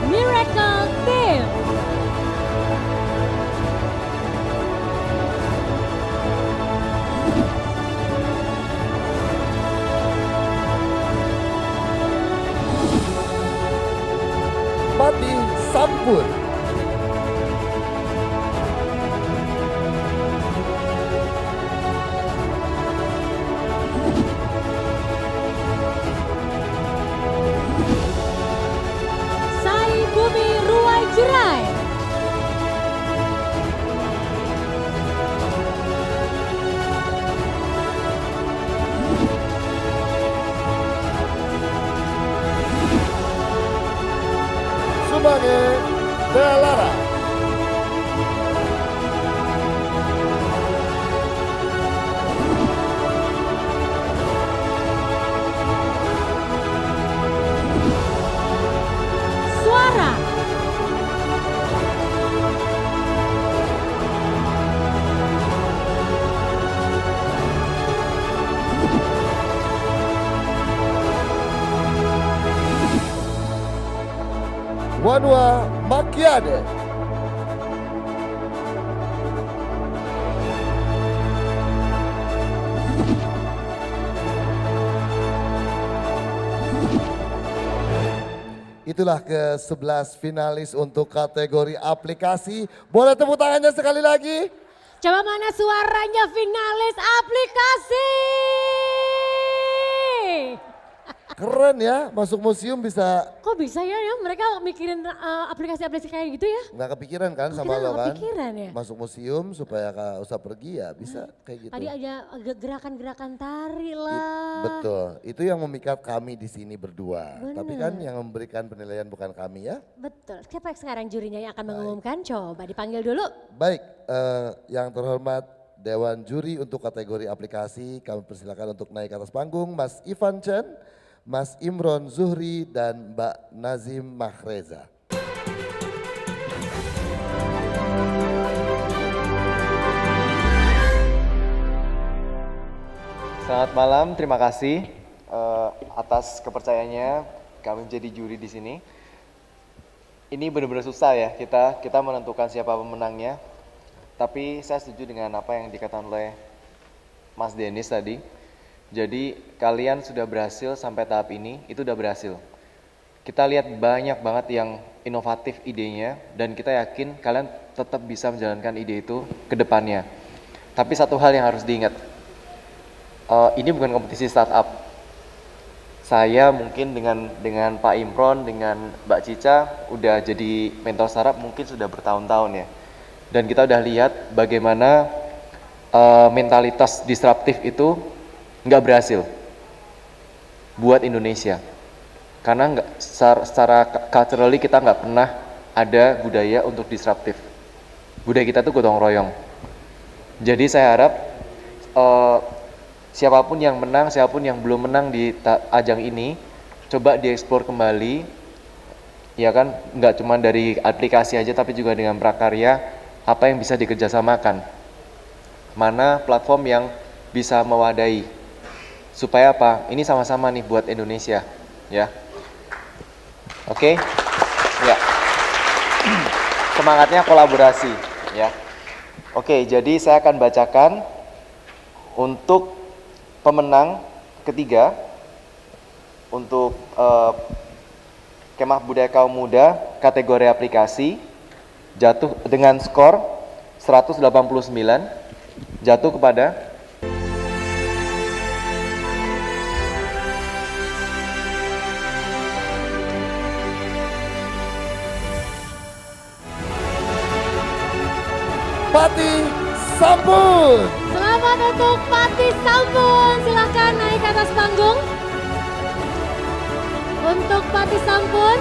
Miracle Team. Pati Sampur. Sai Bumi Ruai Jerai. Sebagai Delara. Suara. Wanua Makiade. Itulah ke-11 finalis untuk kategori aplikasi. Boleh tepuk tangannya sekali lagi? Coba mana suaranya finalis aplikasi? Keren ya, masuk museum bisa. Kok bisa ya mereka mikirin aplikasi-aplikasi kayak gitu ya? Nggak kepikiran kan sama Kita lo nggak kan? kepikiran ya? Masuk museum supaya gak usah pergi ya bisa kayak gitu. Tadi aja gerakan-gerakan tari lah. Betul, itu yang memikat kami di sini berdua. Bener. Tapi kan yang memberikan penilaian bukan kami ya. Betul. Siapa sekarang jurinya yang akan mengumumkan? Coba dipanggil dulu. Baik, yang terhormat Dewan Juri untuk kategori aplikasi, kami persilakan untuk naik ke atas panggung Mas Ivan Chen, Mas Imron Zuhri, dan Mbak Nazim Mahreza. Selamat malam, terima kasih atas kepercayaannya kami menjadi juri di sini. Ini benar-benar susah ya, kita menentukan siapa pemenangnya. Tapi saya setuju dengan apa yang dikatakan oleh Mas Denis tadi. Jadi kalian sudah berhasil sampai tahap ini, itu udah berhasil. Kita lihat banyak banget yang inovatif idenya dan kita yakin kalian tetap bisa menjalankan ide itu ke depannya. Tapi satu hal yang harus diingat, ini bukan kompetisi startup. Saya mungkin dengan Pak Imron, dengan Mbak Cica udah jadi mentor startup mungkin sudah bertahun-tahun ya. Dan kita udah lihat bagaimana mentalitas disruptif itu nggak berhasil buat Indonesia. Karena secara culturally kita nggak pernah ada budaya untuk disruptif. Budaya kita tuh gotong royong. Jadi saya harap siapapun yang menang, siapapun yang belum menang di ajang ini, coba dieksplor kembali, ya kan, nggak cuma dari aplikasi aja, tapi juga dengan prakarya, apa yang bisa dikerjasamakan, mana platform yang bisa mewadahi, supaya apa? Ini sama-sama nih buat Indonesia, ya. Oke, ya. Semangatnya kolaborasi, ya. Oke, jadi saya akan bacakan untuk pemenang ketiga untuk Kemah Budaya Kaum Muda kategori aplikasi jatuh dengan skor 189, jatuh kepada Pati Sampun. Selamat untuk Pati Sampun, silahkan naik ke atas panggung. Untuk Pati Sampun.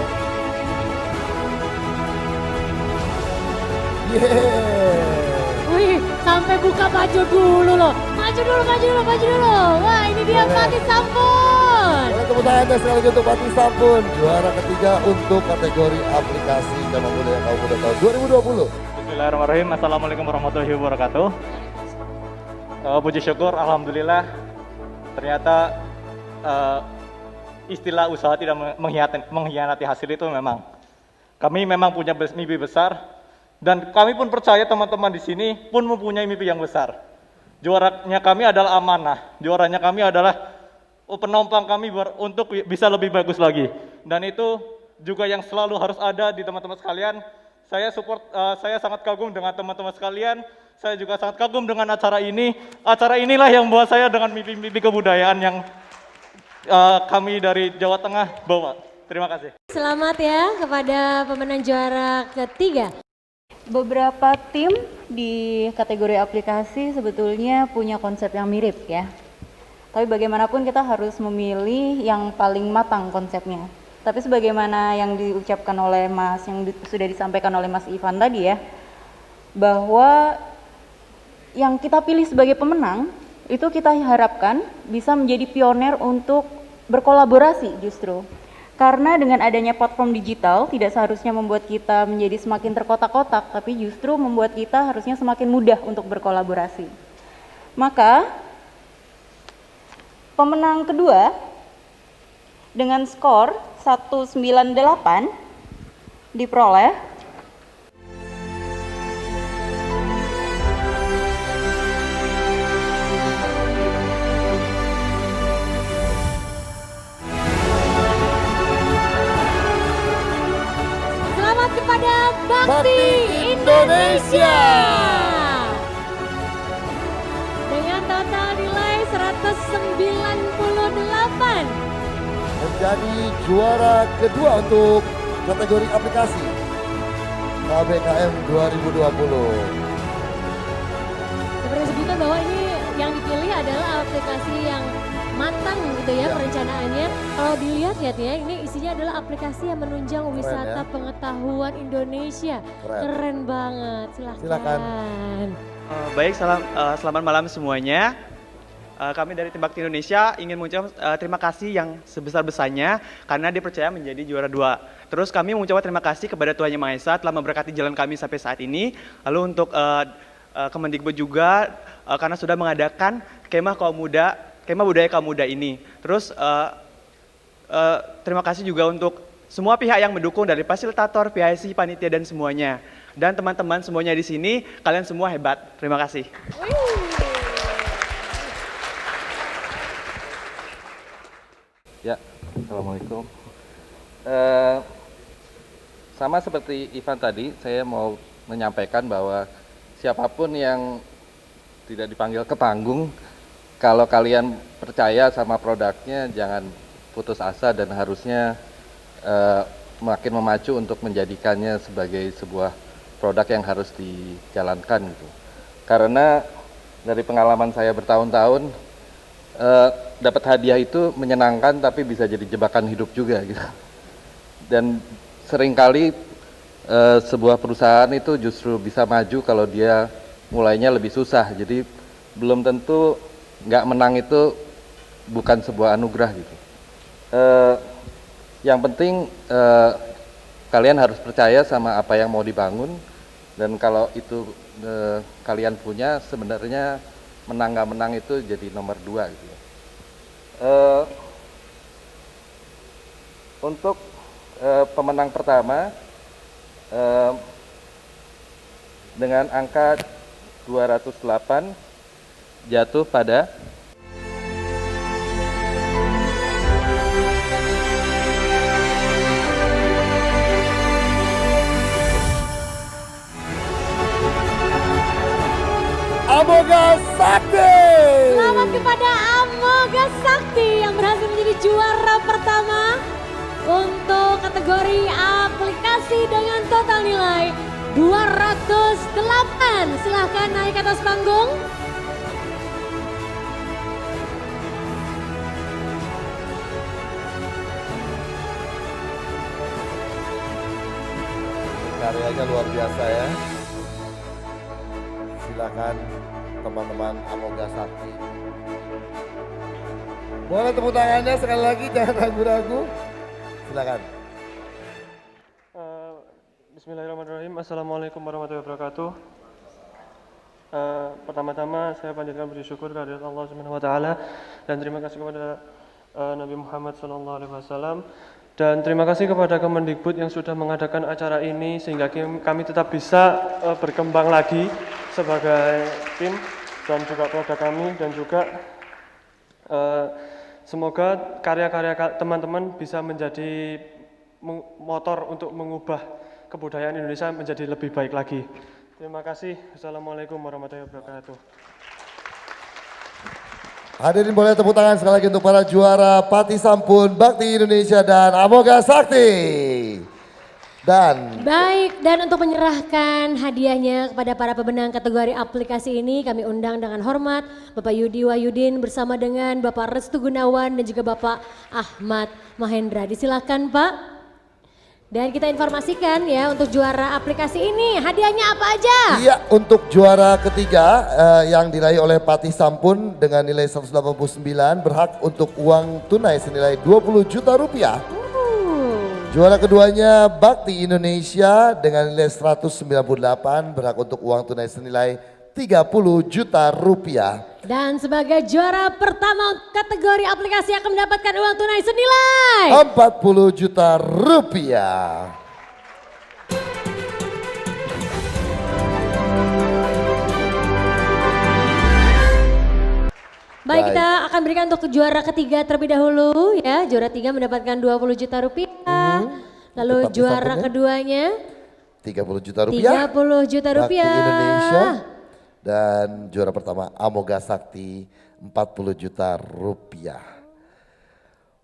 Wih, sampai buka baju dulu loh. Maju dulu. Wah, ini dia Pati Sampun. Sampun. Boleh tepuk tangan sekali lagi untuk Fatih Sampun, juara ketiga untuk kategori aplikasi Kema Budaya Kaum Muda tahun 2020. Bismillahirrahmanirrahim. Assalamualaikum warahmatullahi wabarakatuh. Puji syukur, alhamdulillah. Ternyata istilah usaha tidak mengkhianati hasil itu memang. Kami memang punya mimpi besar dan kami pun percaya teman-teman di sini pun mempunyai mimpi yang besar. Juaranya kami adalah amanah. Juaranya kami adalah penumpang kami untuk bisa lebih bagus lagi. Dan itu juga yang selalu harus ada di teman-teman sekalian. Saya sangat kagum dengan teman-teman sekalian. Saya juga sangat kagum dengan acara ini. Acara inilah yang membuat saya dengan mimpi-mimpi kebudayaan yang kami dari Jawa Tengah bawa. Terima kasih. Selamat ya kepada pemenang juara ketiga. Beberapa tim di kategori aplikasi sebetulnya punya konsep yang mirip ya. Tapi bagaimanapun kita harus memilih yang paling matang konsepnya. Tapi sebagaimana yang diucapkan oleh Mas, yang sudah disampaikan oleh Mas Ivan tadi ya, bahwa yang kita pilih sebagai pemenang, itu kita harapkan bisa menjadi pioner untuk berkolaborasi justru. Karena dengan adanya platform digital tidak seharusnya membuat kita menjadi semakin terkotak-kotak, tapi justru membuat kita harusnya semakin mudah untuk berkolaborasi. Maka pemenang kedua dengan skor 198 diperoleh kepada Bakti Indonesia dengan total nilai 198 menjadi juara kedua untuk kategori aplikasi KBKM 2020. Seperti disebutkan bahwa ini yang dipilih adalah aplikasi yang matang gitu ya perencanaannya. Kalau dilihat-lihat ya, ini isinya adalah aplikasi yang menunjang wisata pengetahuan Indonesia. Keren banget, silakan. Baik, selamat malam semuanya. Kami dari Tim Bakti Indonesia ingin mengucapkan terima kasih yang sebesar-besarnya karena dipercaya menjadi juara 2. Terus kami mengucapkan terima kasih kepada Tuhan Yang Maha Esa telah memberkati jalan kami sampai saat ini. Lalu untuk Kemendikbud juga karena sudah mengadakan Kemah Budaya Kaum Muda ini. Terus terima kasih juga untuk semua pihak yang mendukung dari fasilitator, PIC, panitia dan semuanya. Dan teman-teman semuanya di sini, kalian semua hebat. Terima kasih. Ya, Assalamualaikum. Sama seperti Ivan tadi, saya mau menyampaikan bahwa siapapun yang tidak dipanggil ke panggung, kalau kalian percaya sama produknya, jangan putus asa dan harusnya makin memacu untuk menjadikannya sebagai sebuah produk yang harus dijalankan gitu. Karena dari pengalaman saya bertahun-tahun, dapat hadiah itu menyenangkan tapi bisa jadi jebakan hidup juga gitu. Dan seringkali sebuah perusahaan itu justru bisa maju kalau dia mulainya lebih susah. Jadi belum tentu nggak menang itu bukan sebuah anugerah gitu. Yang penting kalian harus percaya sama apa yang mau dibangun, dan kalau itu kalian punya, sebenarnya menang nggak menang itu jadi nomor 2 gitu. Untuk pemenang pertama dengan angka 208 jatuh pada Amoga Sakti. Selamat kepada Amoga Sakti yang berhasil menjadi juara pertama untuk kategori aplikasi dengan total nilai 208. Silahkan naik ke atas panggung. Karyanya luar biasa ya. Silakan teman-teman Amoga Sakti. Boleh tepuk tangannya sekali lagi, jangan ragu-ragu. Silakan. Bismillahirrahmanirrahim. Assalamualaikum warahmatullahi wabarakatuh. Pertama-tama saya panjatkan puji syukur kehadirat Allah Subhanahu wa taala dan terima kasih kepada Nabi Muhammad SAW dan terima kasih kepada Kemendikbud yang sudah mengadakan acara ini sehingga kami tetap bisa berkembang lagi sebagai tim dan juga produk kami dan juga semoga karya-karya teman-teman bisa menjadi motor untuk mengubah kebudayaan Indonesia menjadi lebih baik lagi. Terima kasih. Assalamualaikum warahmatullahi wabarakatuh. Hadirin boleh tepuk tangan sekali lagi untuk para juara Pati Sampun, Bakti Indonesia dan Amoga Sakti. Dan baik, dan untuk menyerahkan hadiahnya kepada para pemenang kategori aplikasi ini kami undang dengan hormat Bapak Yudi Wahyudin bersama dengan Bapak Restu Gunawan dan juga Bapak Ahmad Mahendra. Disilakan Pak. Dan kita informasikan ya untuk juara aplikasi ini hadiahnya apa aja? Iya, untuk juara ketiga yang diraih oleh Pati Sampun dengan nilai 189 berhak untuk uang tunai senilai 20 juta rupiah. Juara keduanya Bakti Indonesia dengan nilai 198 berhak untuk uang tunai senilai 30 juta rupiah. Dan sebagai juara pertama kategori aplikasi akan mendapatkan uang tunai senilai 40 juta rupiah. Baik, kita akan berikan untuk juara ketiga terlebih dahulu ya. Juara tiga mendapatkan 20 juta rupiah. Lalu Untuk juara Pati keduanya 30 juta rupiah. 30 juta rupiah. Bakti Indonesia. Dan juara pertama Amoga Sakti 40 juta rupiah.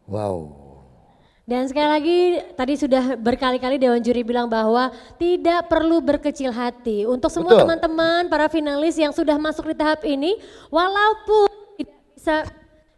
Wow. Dan sekali lagi tadi sudah berkali-kali Dewan Juri bilang bahwa tidak perlu berkecil hati. Untuk semua teman-teman para finalis yang sudah masuk di tahap ini, walaupun tidak bisa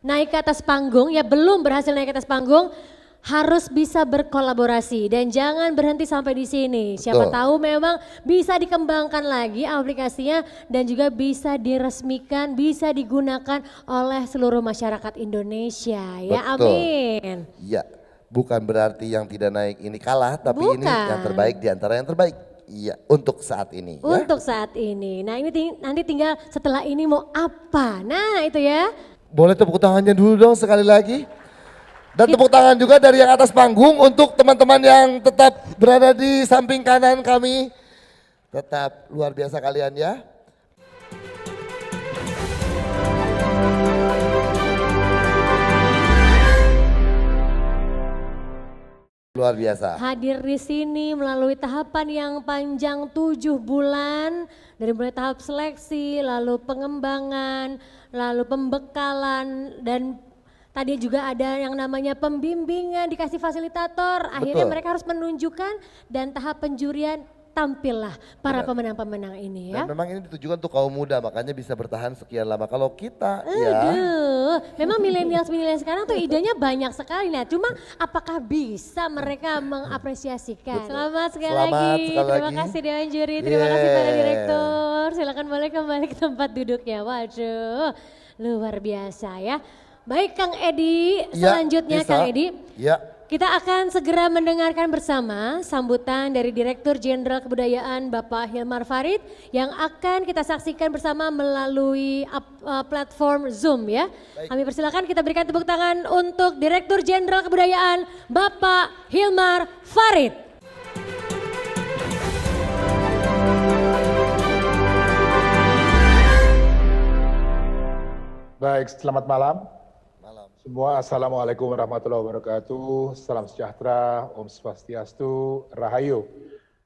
naik ke atas panggung, ya belum berhasil naik ke atas panggung, harus bisa berkolaborasi dan jangan berhenti sampai di sini. Siapa tahu memang bisa dikembangkan lagi aplikasinya dan juga bisa diresmikan, bisa digunakan oleh seluruh masyarakat Indonesia. Ya, amin. Ya, bukan berarti yang tidak naik ini kalah, tapi ini yang terbaik di antara yang terbaik. Iya, untuk saat ini. Untuk saat ini. Nah, ini nanti tinggal setelah ini mau apa. Nah, itu ya. Boleh tepuk tangannya dulu dong sekali lagi. Dan tepuk tangan juga dari yang atas panggung untuk teman-teman yang tetap berada di samping kanan kami. Tetap luar biasa kalian ya. Luar biasa. Hadir di sini melalui tahapan yang panjang 7 bulan. Dari mulai tahap seleksi, lalu pengembangan, lalu pembekalan, dan tadi juga ada yang namanya pembimbingan, dikasih fasilitator. Akhirnya mereka harus menunjukkan dan tahap penjurian tampillah para pemenang-pemenang ini ya. Dan memang ini ditujukan untuk kaum muda, makanya bisa bertahan sekian lama. Kalau kita memang milenial sekarang tuh idenya banyak sekali. Nah, cuma apakah bisa mereka mengapresiasikan? Selamat sekali lagi. Terima kasih Dewan Juri, terima kasih para direktur. Silakan boleh kembali ke tempat duduknya. Waduh, luar biasa ya. Baik Kang Edi, selanjutnya Kang Edi. Kita akan segera mendengarkan bersama sambutan dari Direktur Jenderal Kebudayaan Bapak Hilmar Farid yang akan kita saksikan bersama melalui platform Zoom ya. Kami persilakan kita berikan tepuk tangan untuk Direktur Jenderal Kebudayaan Bapak Hilmar Farid. Baik, selamat malam. Semua, Assalamualaikum warahmatullahi wabarakatuh, salam sejahtera, Om Swastiastu, Rahayu.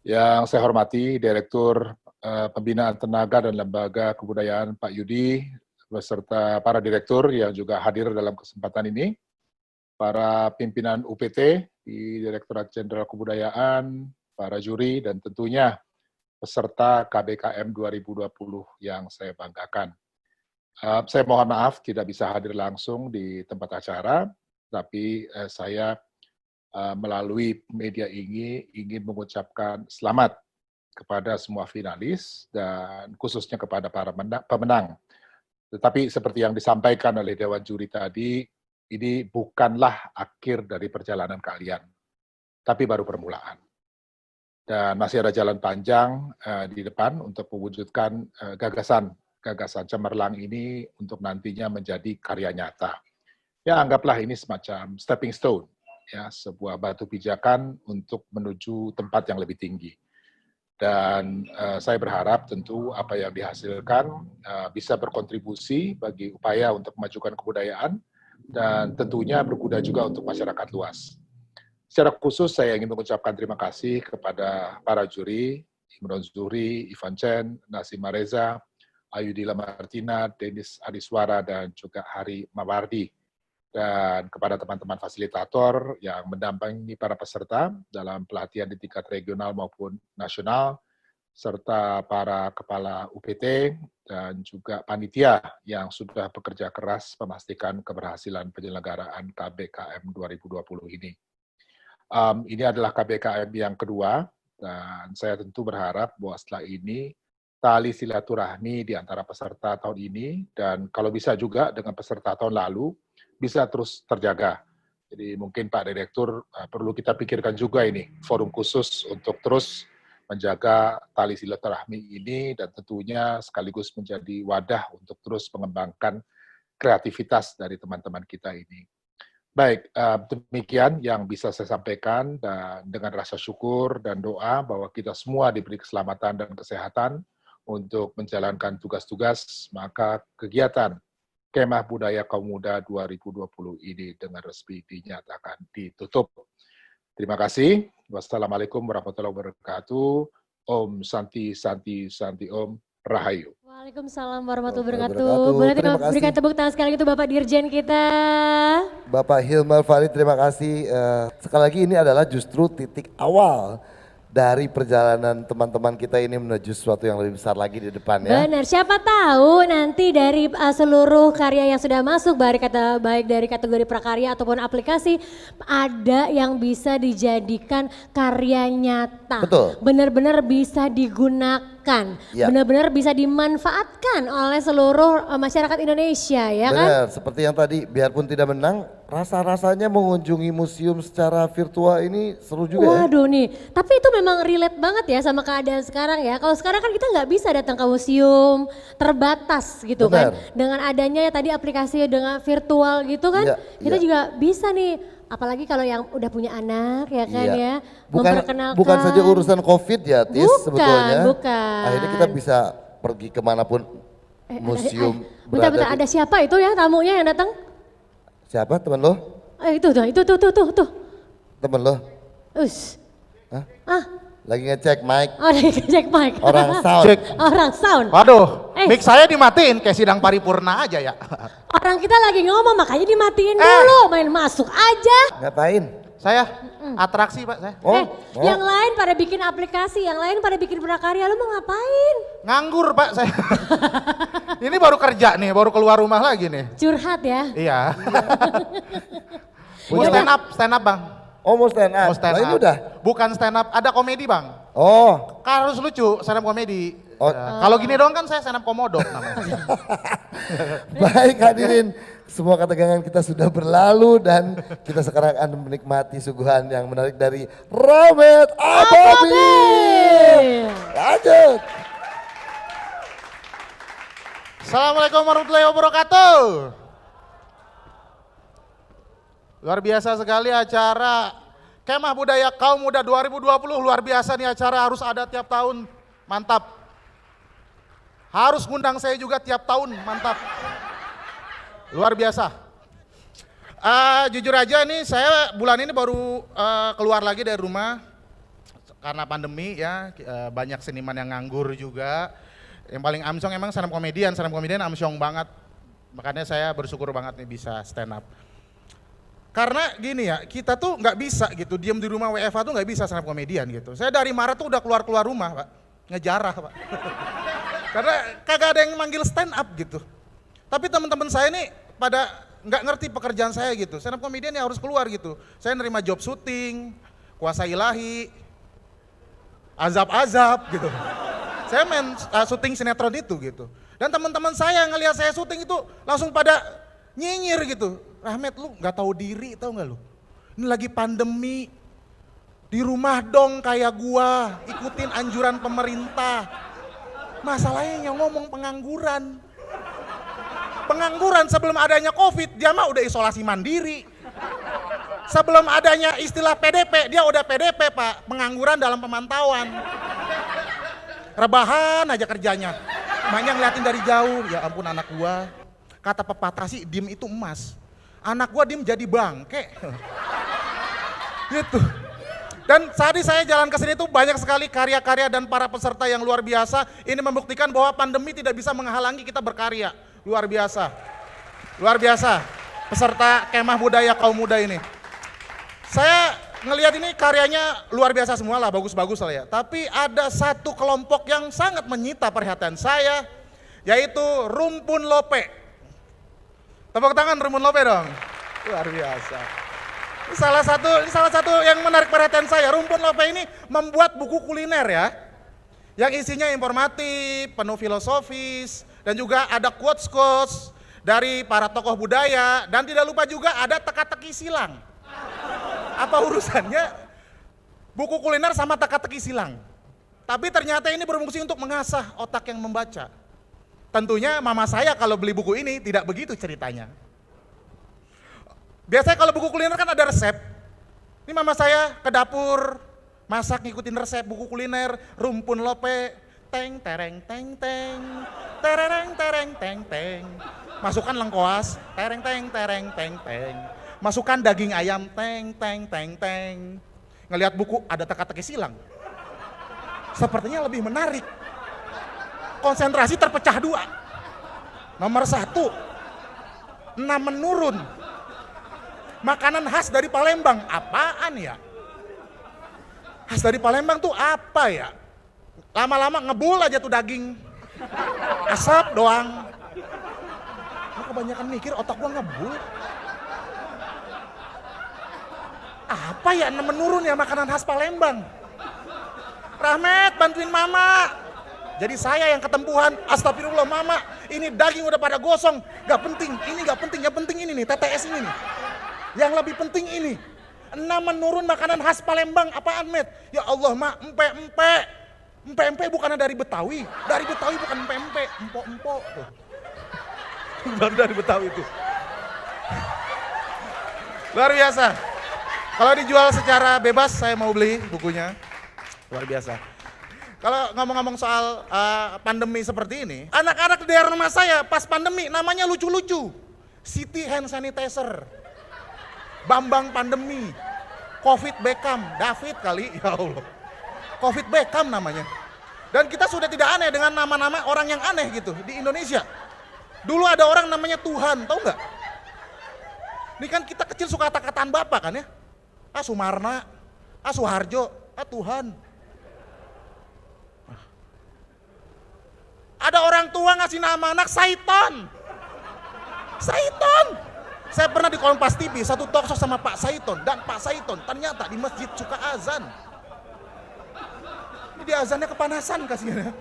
Yang saya hormati Direktur Pembinaan Tenaga dan Lembaga Kebudayaan Pak Yudi, beserta para direktur yang juga hadir dalam kesempatan ini, para pimpinan UPT di Direktorat Jenderal Kebudayaan, para juri, dan tentunya peserta KBKM 2020 yang saya banggakan. Saya mohon maaf tidak bisa hadir langsung di tempat acara, tapi saya melalui media ini ingin mengucapkan selamat kepada semua finalis dan khususnya kepada para pemenang. Tetapi seperti yang disampaikan oleh Dewan Juri tadi, ini bukanlah akhir dari perjalanan kalian, tapi baru permulaan. Dan masih ada jalan panjang di depan untuk mewujudkan gagasan cemerlang ini untuk nantinya menjadi karya nyata. Ya, anggaplah ini semacam stepping stone, ya, sebuah batu pijakan untuk menuju tempat yang lebih tinggi. Dan saya berharap tentu apa yang dihasilkan bisa berkontribusi bagi upaya untuk memajukan kebudayaan dan tentunya berguna juga untuk masyarakat luas. Secara khusus saya ingin mengucapkan terima kasih kepada para juri, Imron Zuhri, Ivan Chen, Nasima Reza, Ayudila Martina, Denis Adiswara, dan juga Hari Mawardi. Dan kepada teman-teman fasilitator yang mendampingi para peserta dalam pelatihan di tingkat regional maupun nasional, serta para kepala UPT dan juga panitia yang sudah bekerja keras memastikan keberhasilan penyelenggaraan KBKM 2020 ini. Ini adalah KBKM yang kedua, dan saya tentu berharap bahwa setelah ini tali silaturahmi di antara peserta tahun ini, dan kalau bisa juga dengan peserta tahun lalu, bisa terus terjaga. Jadi mungkin Pak Direktur perlu kita pikirkan juga ini, forum khusus untuk terus menjaga tali silaturahmi ini, dan tentunya sekaligus menjadi wadah untuk terus mengembangkan kreativitas dari teman-teman kita ini. Baik, demikian yang bisa saya sampaikan, dan dengan rasa syukur dan doa bahwa kita semua diberi keselamatan dan kesehatan untuk menjalankan tugas-tugas, maka kegiatan Kemah Budaya Kaum Muda 2020 ini dengan resmi dinyatakan ditutup. Terima kasih. Wassalamualaikum warahmatullahi wabarakatuh. Om Santi Santi Santi Om Rahayu. Waalaikumsalam warahmatullahi wabarakatuh. Boleh berikan tepuk tangan sekali itu Bapak Dirjen kita. Bapak Hilmar Farid, terima kasih. Sekali lagi ini adalah justru titik awal dari perjalanan teman-teman kita ini menuju sesuatu yang lebih besar lagi di depan ya. Benar, siapa tahu nanti dari seluruh karya yang sudah masuk, baik dari kategori prakarya ataupun aplikasi, ada yang bisa dijadikan karya nyata. Betul. Benar-benar bisa digunakan, Ya. benar-benar bisa dimanfaatkan oleh seluruh masyarakat Indonesia ya kan? Benar, seperti yang tadi, biarpun tidak menang, rasa-rasanya mengunjungi museum secara virtual ini seru juga ya. Waduh nih, tapi itu memang relate banget ya sama keadaan sekarang ya. Kalau sekarang kan kita nggak bisa datang ke museum, terbatas gitu kan. Dengan adanya ya tadi aplikasi dengan virtual gitu kan, Iya, kita iya. juga bisa nih. Apalagi kalau yang udah punya anak ya kan Iya. ya, Bukan saja urusan COVID ya, Tis, sebetulnya. Bukan. Akhirnya kita bisa pergi kemanapun museum Bentar, berada. ada siapa itu ya tamunya yang datang? Siapa teman lo? Itu tuh. Temen lo? Us. Hah? Ah, Lagi ngecek mic. oh cek mic. Orang sound. Orang sound. Waduh, mic saya dimatiin kayak sidang paripurna aja ya. Orang kita lagi ngomong makanya dimatiin dulu, main masuk aja. Ngapain? Saya atraksi Pak saya. Yang lain pada bikin aplikasi, yang lain pada bikin prakarya, lu mau ngapain? Nganggur Pak saya. Ini baru kerja nih, baru keluar rumah lagi nih. Curhat ya? Iya. Mau stand up Bang. Oh mau stand up? Mau stand Lah, ini up. udah? Bukan stand up, ada komedi Bang. Oh. Kan harus lucu, stand up komedi. Oh. Kalau gini doang kan saya stand up komodo namanya. Baik hadirin, semua ketegangan kita sudah berlalu dan kita sekarang akan menikmati suguhan yang menarik dari Ramet Ababi. Lanjut. Assalamualaikum warahmatullahi wabarakatuh. Luar biasa sekali acara Kemah Budaya Kaum Muda 2020, luar biasa nih acara, harus ada tiap tahun, mantap. Harus ngundang saya juga tiap tahun, mantap. Luar biasa. Jujur aja nih saya bulan ini baru keluar lagi dari rumah karena pandemi ya, banyak seniman yang nganggur juga. Yang paling amsyong emang stand up komedian amsyong banget. Makanya saya bersyukur banget nih bisa stand up. Karena gini ya, kita tuh nggak bisa gitu, diem di rumah WFH tuh nggak bisa stand up komedian gitu. Saya dari Maret tuh udah keluar rumah Pak, ngejarah Pak. Karena kagak ada yang manggil stand up gitu. Tapi teman-teman saya nih pada nggak ngerti pekerjaan saya gitu. Stand up komedian ya harus keluar gitu. Saya nerima job syuting, Kuasa Ilahi, azab-azab gitu. Saya main syuting sinetron itu gitu. Dan teman-teman saya ngelihat saya syuting itu langsung pada nyinyir gitu. Rahmat, lu nggak tahu diri, tahu nggak lu? Ini lagi pandemi, di rumah dong kayak gua, ikutin anjuran pemerintah. Masalahnya yang ngomong pengangguran. Pengangguran sebelum adanya COVID, dia mah udah isolasi mandiri. Sebelum adanya istilah PDP, dia udah PDP Pak, pengangguran dalam pemantauan. Rebahan aja kerjanya. Emaknya ngeliatin dari jauh, ya ampun anak gua. Kata pepatah sih, diem itu emas. Anak gua diem jadi bangke. Gitu. Dan saat ini saya jalan ke sini tuh banyak sekali karya-karya dan para peserta yang luar biasa. Ini membuktikan bahwa pandemi tidak bisa menghalangi kita berkarya. Luar biasa. Luar biasa. Peserta kemah budaya kaum muda ini. Saya ngelihat ini karyanya luar biasa semua lah, bagus-bagus lah ya. Tapi ada satu kelompok yang sangat menyita perhatian saya, yaitu Rumpun Lope. Tepuk tangan Rumpun Lope dong. Luar biasa. Ini salah satu yang menarik perhatian saya. Rumpun Lope ini membuat buku kuliner ya, yang isinya informatif, penuh filosofis, dan juga ada quotes-quotes dari para tokoh budaya, dan tidak lupa juga ada teka-teki silang. Apa urusannya buku kuliner sama teka-teki silang? Tapi ternyata ini berfungsi untuk mengasah otak yang membaca. Tentunya mama saya kalau beli buku ini tidak begitu ceritanya. Biasanya kalau buku kuliner kan ada resep. Ini mama saya ke dapur, masak ngikutin resep buku kuliner, Rumpun Lope, teng tereng teng teng, tereng tereng teng teng. Masukkan lengkoas, tereng teng tereng teng teng. Masukkan daging ayam, teng teng teng teng. Ngelihat buku ada teka-teki silang. Sepertinya lebih menarik. Konsentrasi terpecah dua. Nomor 1, 6 menurun. Makanan khas dari Palembang, apaan ya? Khas dari Palembang tuh apa ya? Lama-lama ngebul aja tuh daging. Asap doang. Gua kebanyakan mikir, otak gua ngebul. Apa ya 6 menurun ya makanan khas Palembang? Rahmat, bantuin mama. Jadi saya yang ketempuhan, astagfirullah mama, ini daging udah pada gosong. Gak penting, ini gak penting, yang penting ini nih, TTS ini nih. Yang lebih penting ini, 6 menurun makanan khas Palembang, apaan Met? Ya Allah mak, empe-empe. Empe-empe bukannya dari Betawi, dari Betawi bukan empe-empe, empok-empok tuh. Baru dari Betawi tuh. Luar biasa. Kalau dijual secara bebas saya mau beli bukunya. Luar biasa. Kalau ngomong-ngomong soal pandemi seperti ini, anak-anak di daerah rumah saya pas pandemi namanya lucu-lucu. Siti hand sanitizer, Bambang pandemi, Covid Beckham, David kali, ya Allah. Covid Beckham namanya. Dan kita sudah tidak aneh dengan nama-nama orang yang aneh gitu di Indonesia. Dulu ada orang namanya Tuhan, tahu nggak? Ini kan kita kecil suka kata-kataan bapak kan ya? Sumarna, Suharjo, Tuhan. Ada orang tua ngasih nama anak Saiton. Saiton. Saya pernah di Kompas TV, satu talkshow sama Pak Saiton. Dan Pak Saiton ternyata di masjid suka azan. Ini di azannya kepanasan kasihannya.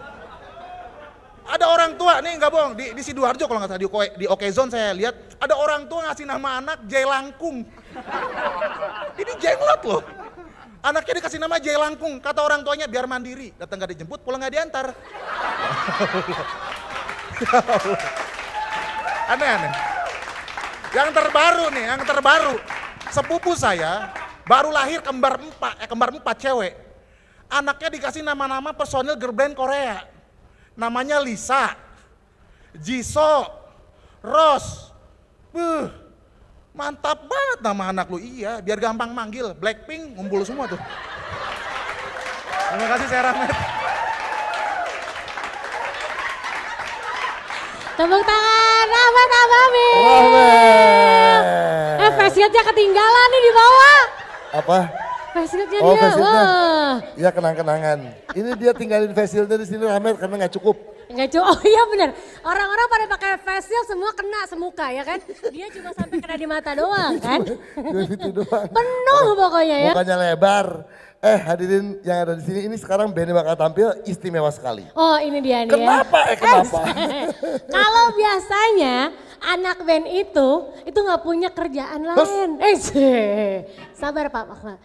Ada orang tua, nih nggak bohong, di Sidoarjo kalau nggak salah, di Okezone saya lihat, ada orang tua ngasih nama anak Jailangkung. Ini jenglot loh. Anaknya dikasih nama Jailangkung, kata orang tuanya biar mandiri, datang nggak dijemput, pulang nggak diantar. Aneh-aneh. Yang terbaru, sepupu saya baru lahir kembar 4 cewek. Anaknya dikasih nama-nama personil girl band Korea. Namanya Lisa, Jisoo, Rose. Mantap banget nama anak lu. Iya, biar gampang manggil. Blackpink ngumpul semua tuh. Terima kasih saya Rahmat. Tepuk tangan Rahmat Ababil. Face shieldnya ketinggalan nih di bawah. Apa? Face shieldnya Oh, dia. face shieldnya. Wah. Iya, kenang-kenangan. Ini dia tinggalin face shieldnya di sini Rahmat karena nggak cukup. Enggak cukup. Oh iya benar. Orang-orang pada pakai face shield semua kena semuka ya kan. Dia cuma sampai kena di mata doang kan. Gitu doang. Penuh pokoknya ya. Mukanya lebar. Hadirin yang ada di sini, ini sekarang Benny bakal tampil istimewa sekali. Oh ini dia nih Kenapa? ya. Kenapa? Kalau biasanya anak band itu nggak punya kerjaan lain. Sabar Pak Ahmad.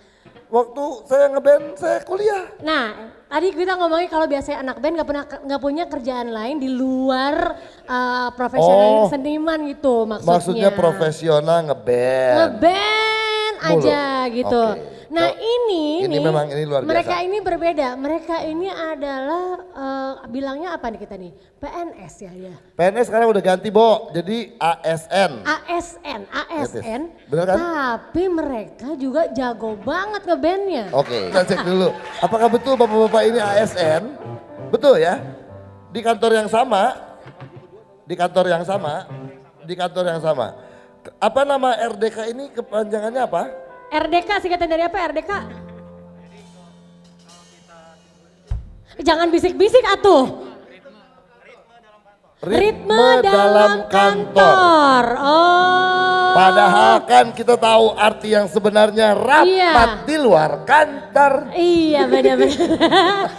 Waktu saya ngeband, saya kuliah. Nah, tadi kita ngomongin kalau biasanya anak band nggak punya kerjaan lain di luar profesional seniman gitu maksudnya. Maksudnya profesional ngeband. Ngeband aja gitu. Okay. Nah ini memang ini luar biasa. Mereka ini berbeda. Mereka ini adalah bilangnya apa nih kita nih? PNS ya. PNS sekarang udah ganti Bo, jadi ASN. ASN. Bener kan? Tapi mereka juga jago banget ngebandnya. Oke, kita cek dulu. Apakah betul bapak-bapak ini ASN? Betul ya? Di kantor yang sama. Apa nama RDK ini kepanjangannya apa? RDK singkatan dari apa RDK? Jangan bisik-bisik atuh. Ritme dalam kantor. Oh. Padahal kan kita tahu arti yang sebenarnya rapat di luar kantor. Iya benar-benar.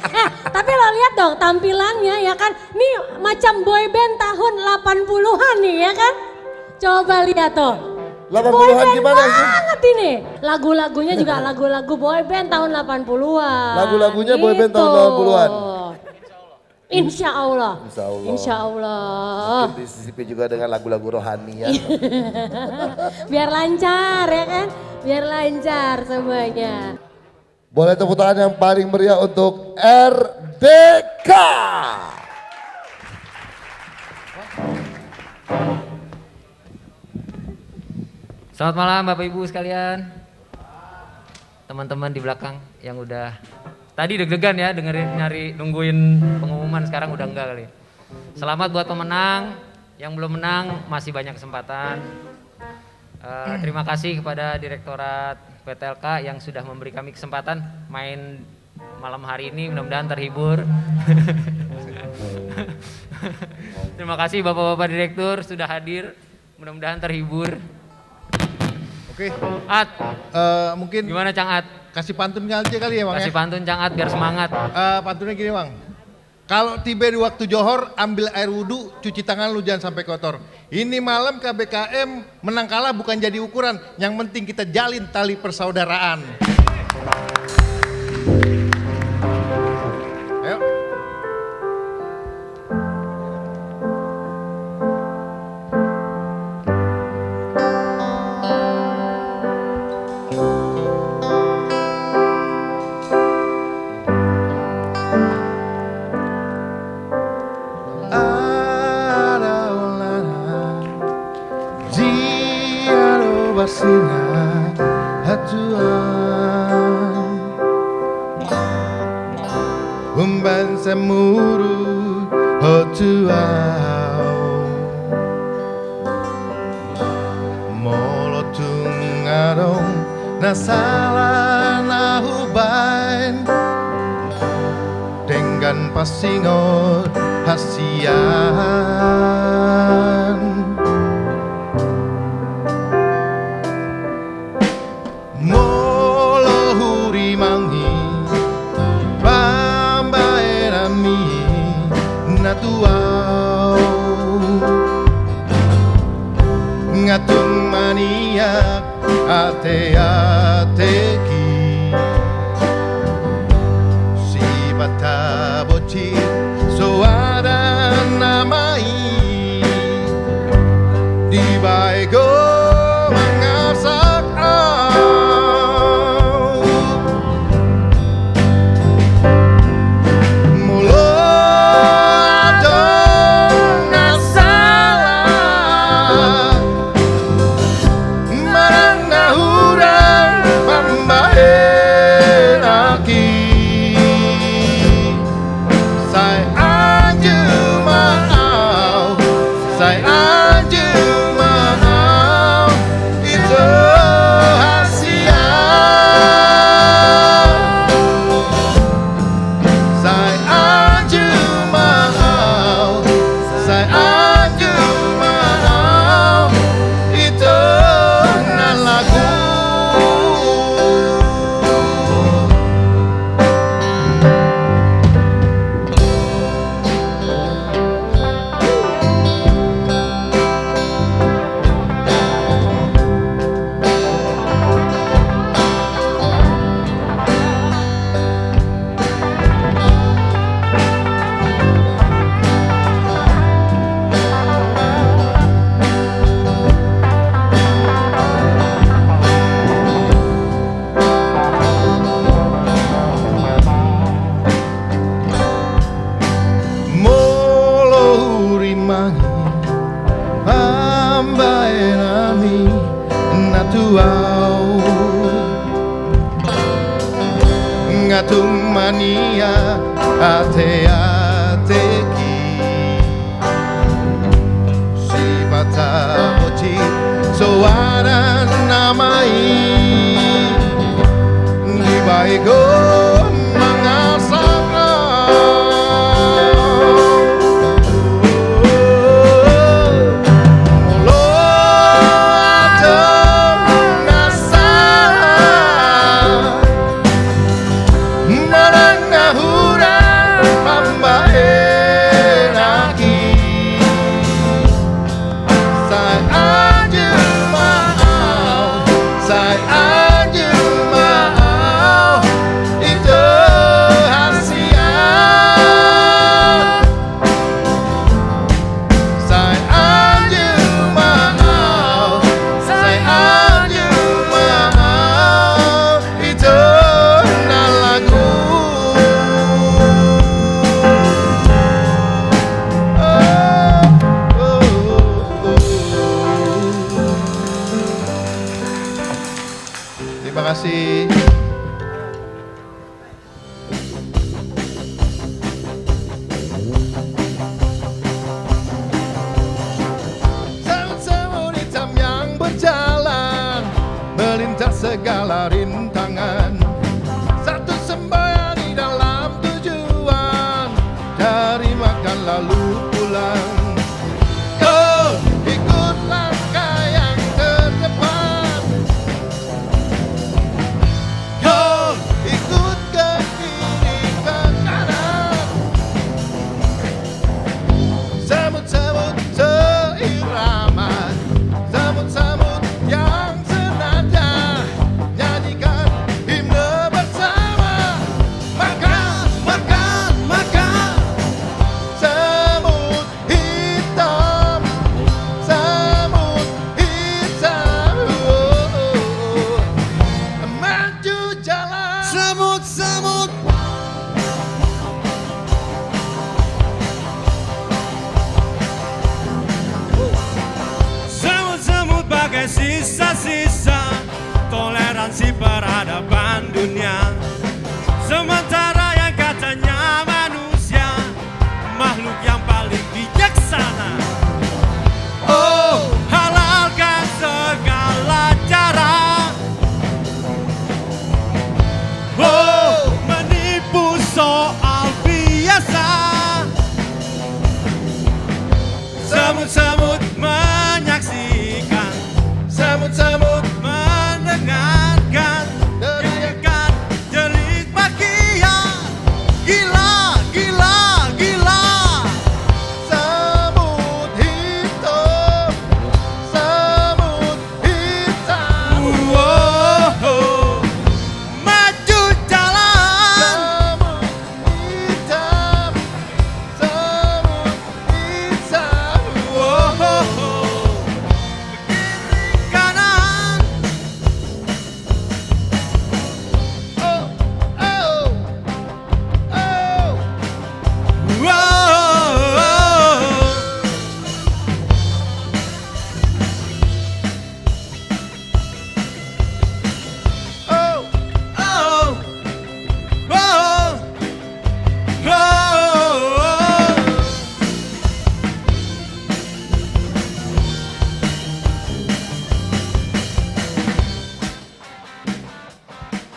Tapi lo lihat dong tampilannya ya kan. Nih macam boyband tahun 80-an nih ya kan. Coba lihat tuh. 80-an gimana sih? Banget ini. Lagu-lagunya juga lagu-lagu boyband tahun 80-an. Lagu-lagunya boyband tahun 80-an. Insya Allah. Mungkin disisipi juga dengan lagu-lagu rohani ya. Biar lancar ya kan. Biar lancar semuanya. Boleh tepuk tangan yang paling meriah untuk RDK. Selamat malam Bapak Ibu sekalian, teman-teman di belakang yang udah tadi deg-degan ya nungguin pengumuman, sekarang udah enggak kali. Selamat buat pemenang, yang belum menang masih banyak kesempatan. Terima kasih kepada Direktorat PTLK yang sudah memberi kami kesempatan main malam hari ini, mudah-mudahan terhibur. Terima kasih Bapak-Bapak Direktur sudah hadir, mudah-mudahan terhibur. Oke, mungkin gimana Cang At? Kasih pantun aja kali ya Bang. Kasih pantun Cang At biar semangat. Pantunnya gini Bang, kalau tiba di waktu johor ambil air wudhu, cuci tangan lu jangan sampai kotor. Ini malam KBKM menang kalah bukan jadi ukuran, yang penting kita jalin tali persaudaraan. Ayo. Sina hatuan umban samuru hotuau molotung arong nasala nahubain dengan pasingot hasian ngatung maniak ate-ateki si bata bocil soada namai di baego mangasak Say luau ngatung mania ate-ateki si bata mochi suara namai di baiko Terima kasih. Semut-semut hitam yang berjalan melintas segala rintangan. Satu semboyan di dalam tujuan, cari makan lalu pulang. Go, ikut langkah yang terdepan. Go, ikut ke kiri ke kanan. Semut-semut seirama, semut-semut yang senada, nyanyikan himne bersama. Makan, makan, makan. Semut hitam, semut hitam. Maju jalan. Semut-semut. Semut-semut bagai sisa-sisa toleransi peradaban dunia. Sementara yang katanya manusia makhluk yang paling bijaksana. Oh, halalkan segala cara. Oh, menipu soal biasa. Semut-semut menyaksikan, semut-semut mendengarkan, jadikan jerit bahagia. Gila, gila, gila. Semut hitam, semut hitam. Maju jalan. Semut hitam, semut hitam. Kiri kanan. Oh, oh, oh.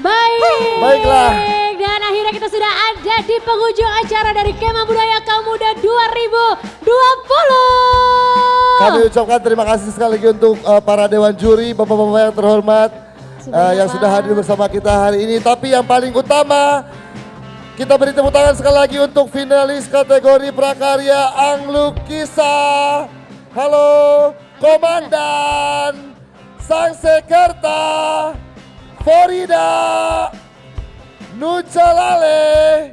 Baik. Baiklah. Dan akhirnya kita sudah ada di penghujung acara dari Kema Budaya Kaum Muda 2020. Kami ucapkan terima kasih sekali lagi untuk para dewan juri, bapak-bapak yang terhormat yang sudah hadir bersama kita hari ini. Tapi yang paling utama, kita beri tepuk tangan sekali lagi untuk finalis kategori prakarya Anglukisa. Halo, Komandan Sangsekerta, Forida, Nucalale,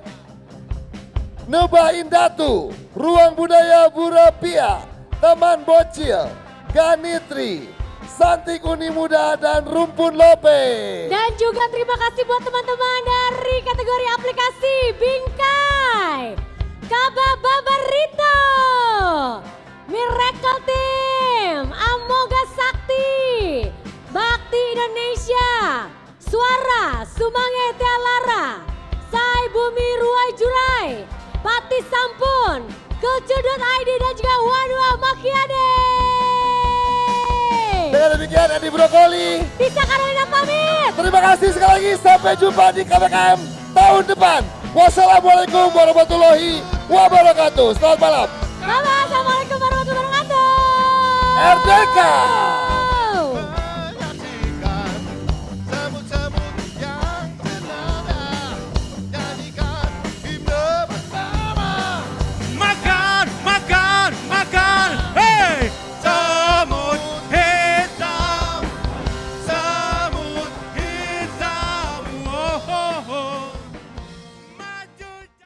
Nuba Indatu, Ruang Budaya Burapia, Teman Bocil, Ganitri, Santik Uni Muda, dan Rumpun Lope. Dan juga terima kasih buat teman-teman dari kategori aplikasi Bingkai, Kaba Babarito, Miracle Team, Amoga Sakti, Bakti Suara Sumange Tealara, Sai Bumi Ruai Jurai, Pati Sampun, Culture.id dan juga Wanua Makiade. Dengan demikian Edi Brokoli, Bisa Karolina pamit. terima kasih sekali lagi, sampai jumpa di KBKM tahun depan. Wassalamualaikum warahmatullahi wabarakatuh. Selamat malam. Assalamualaikum warahmatullahi wabarakatuh. Merdeka!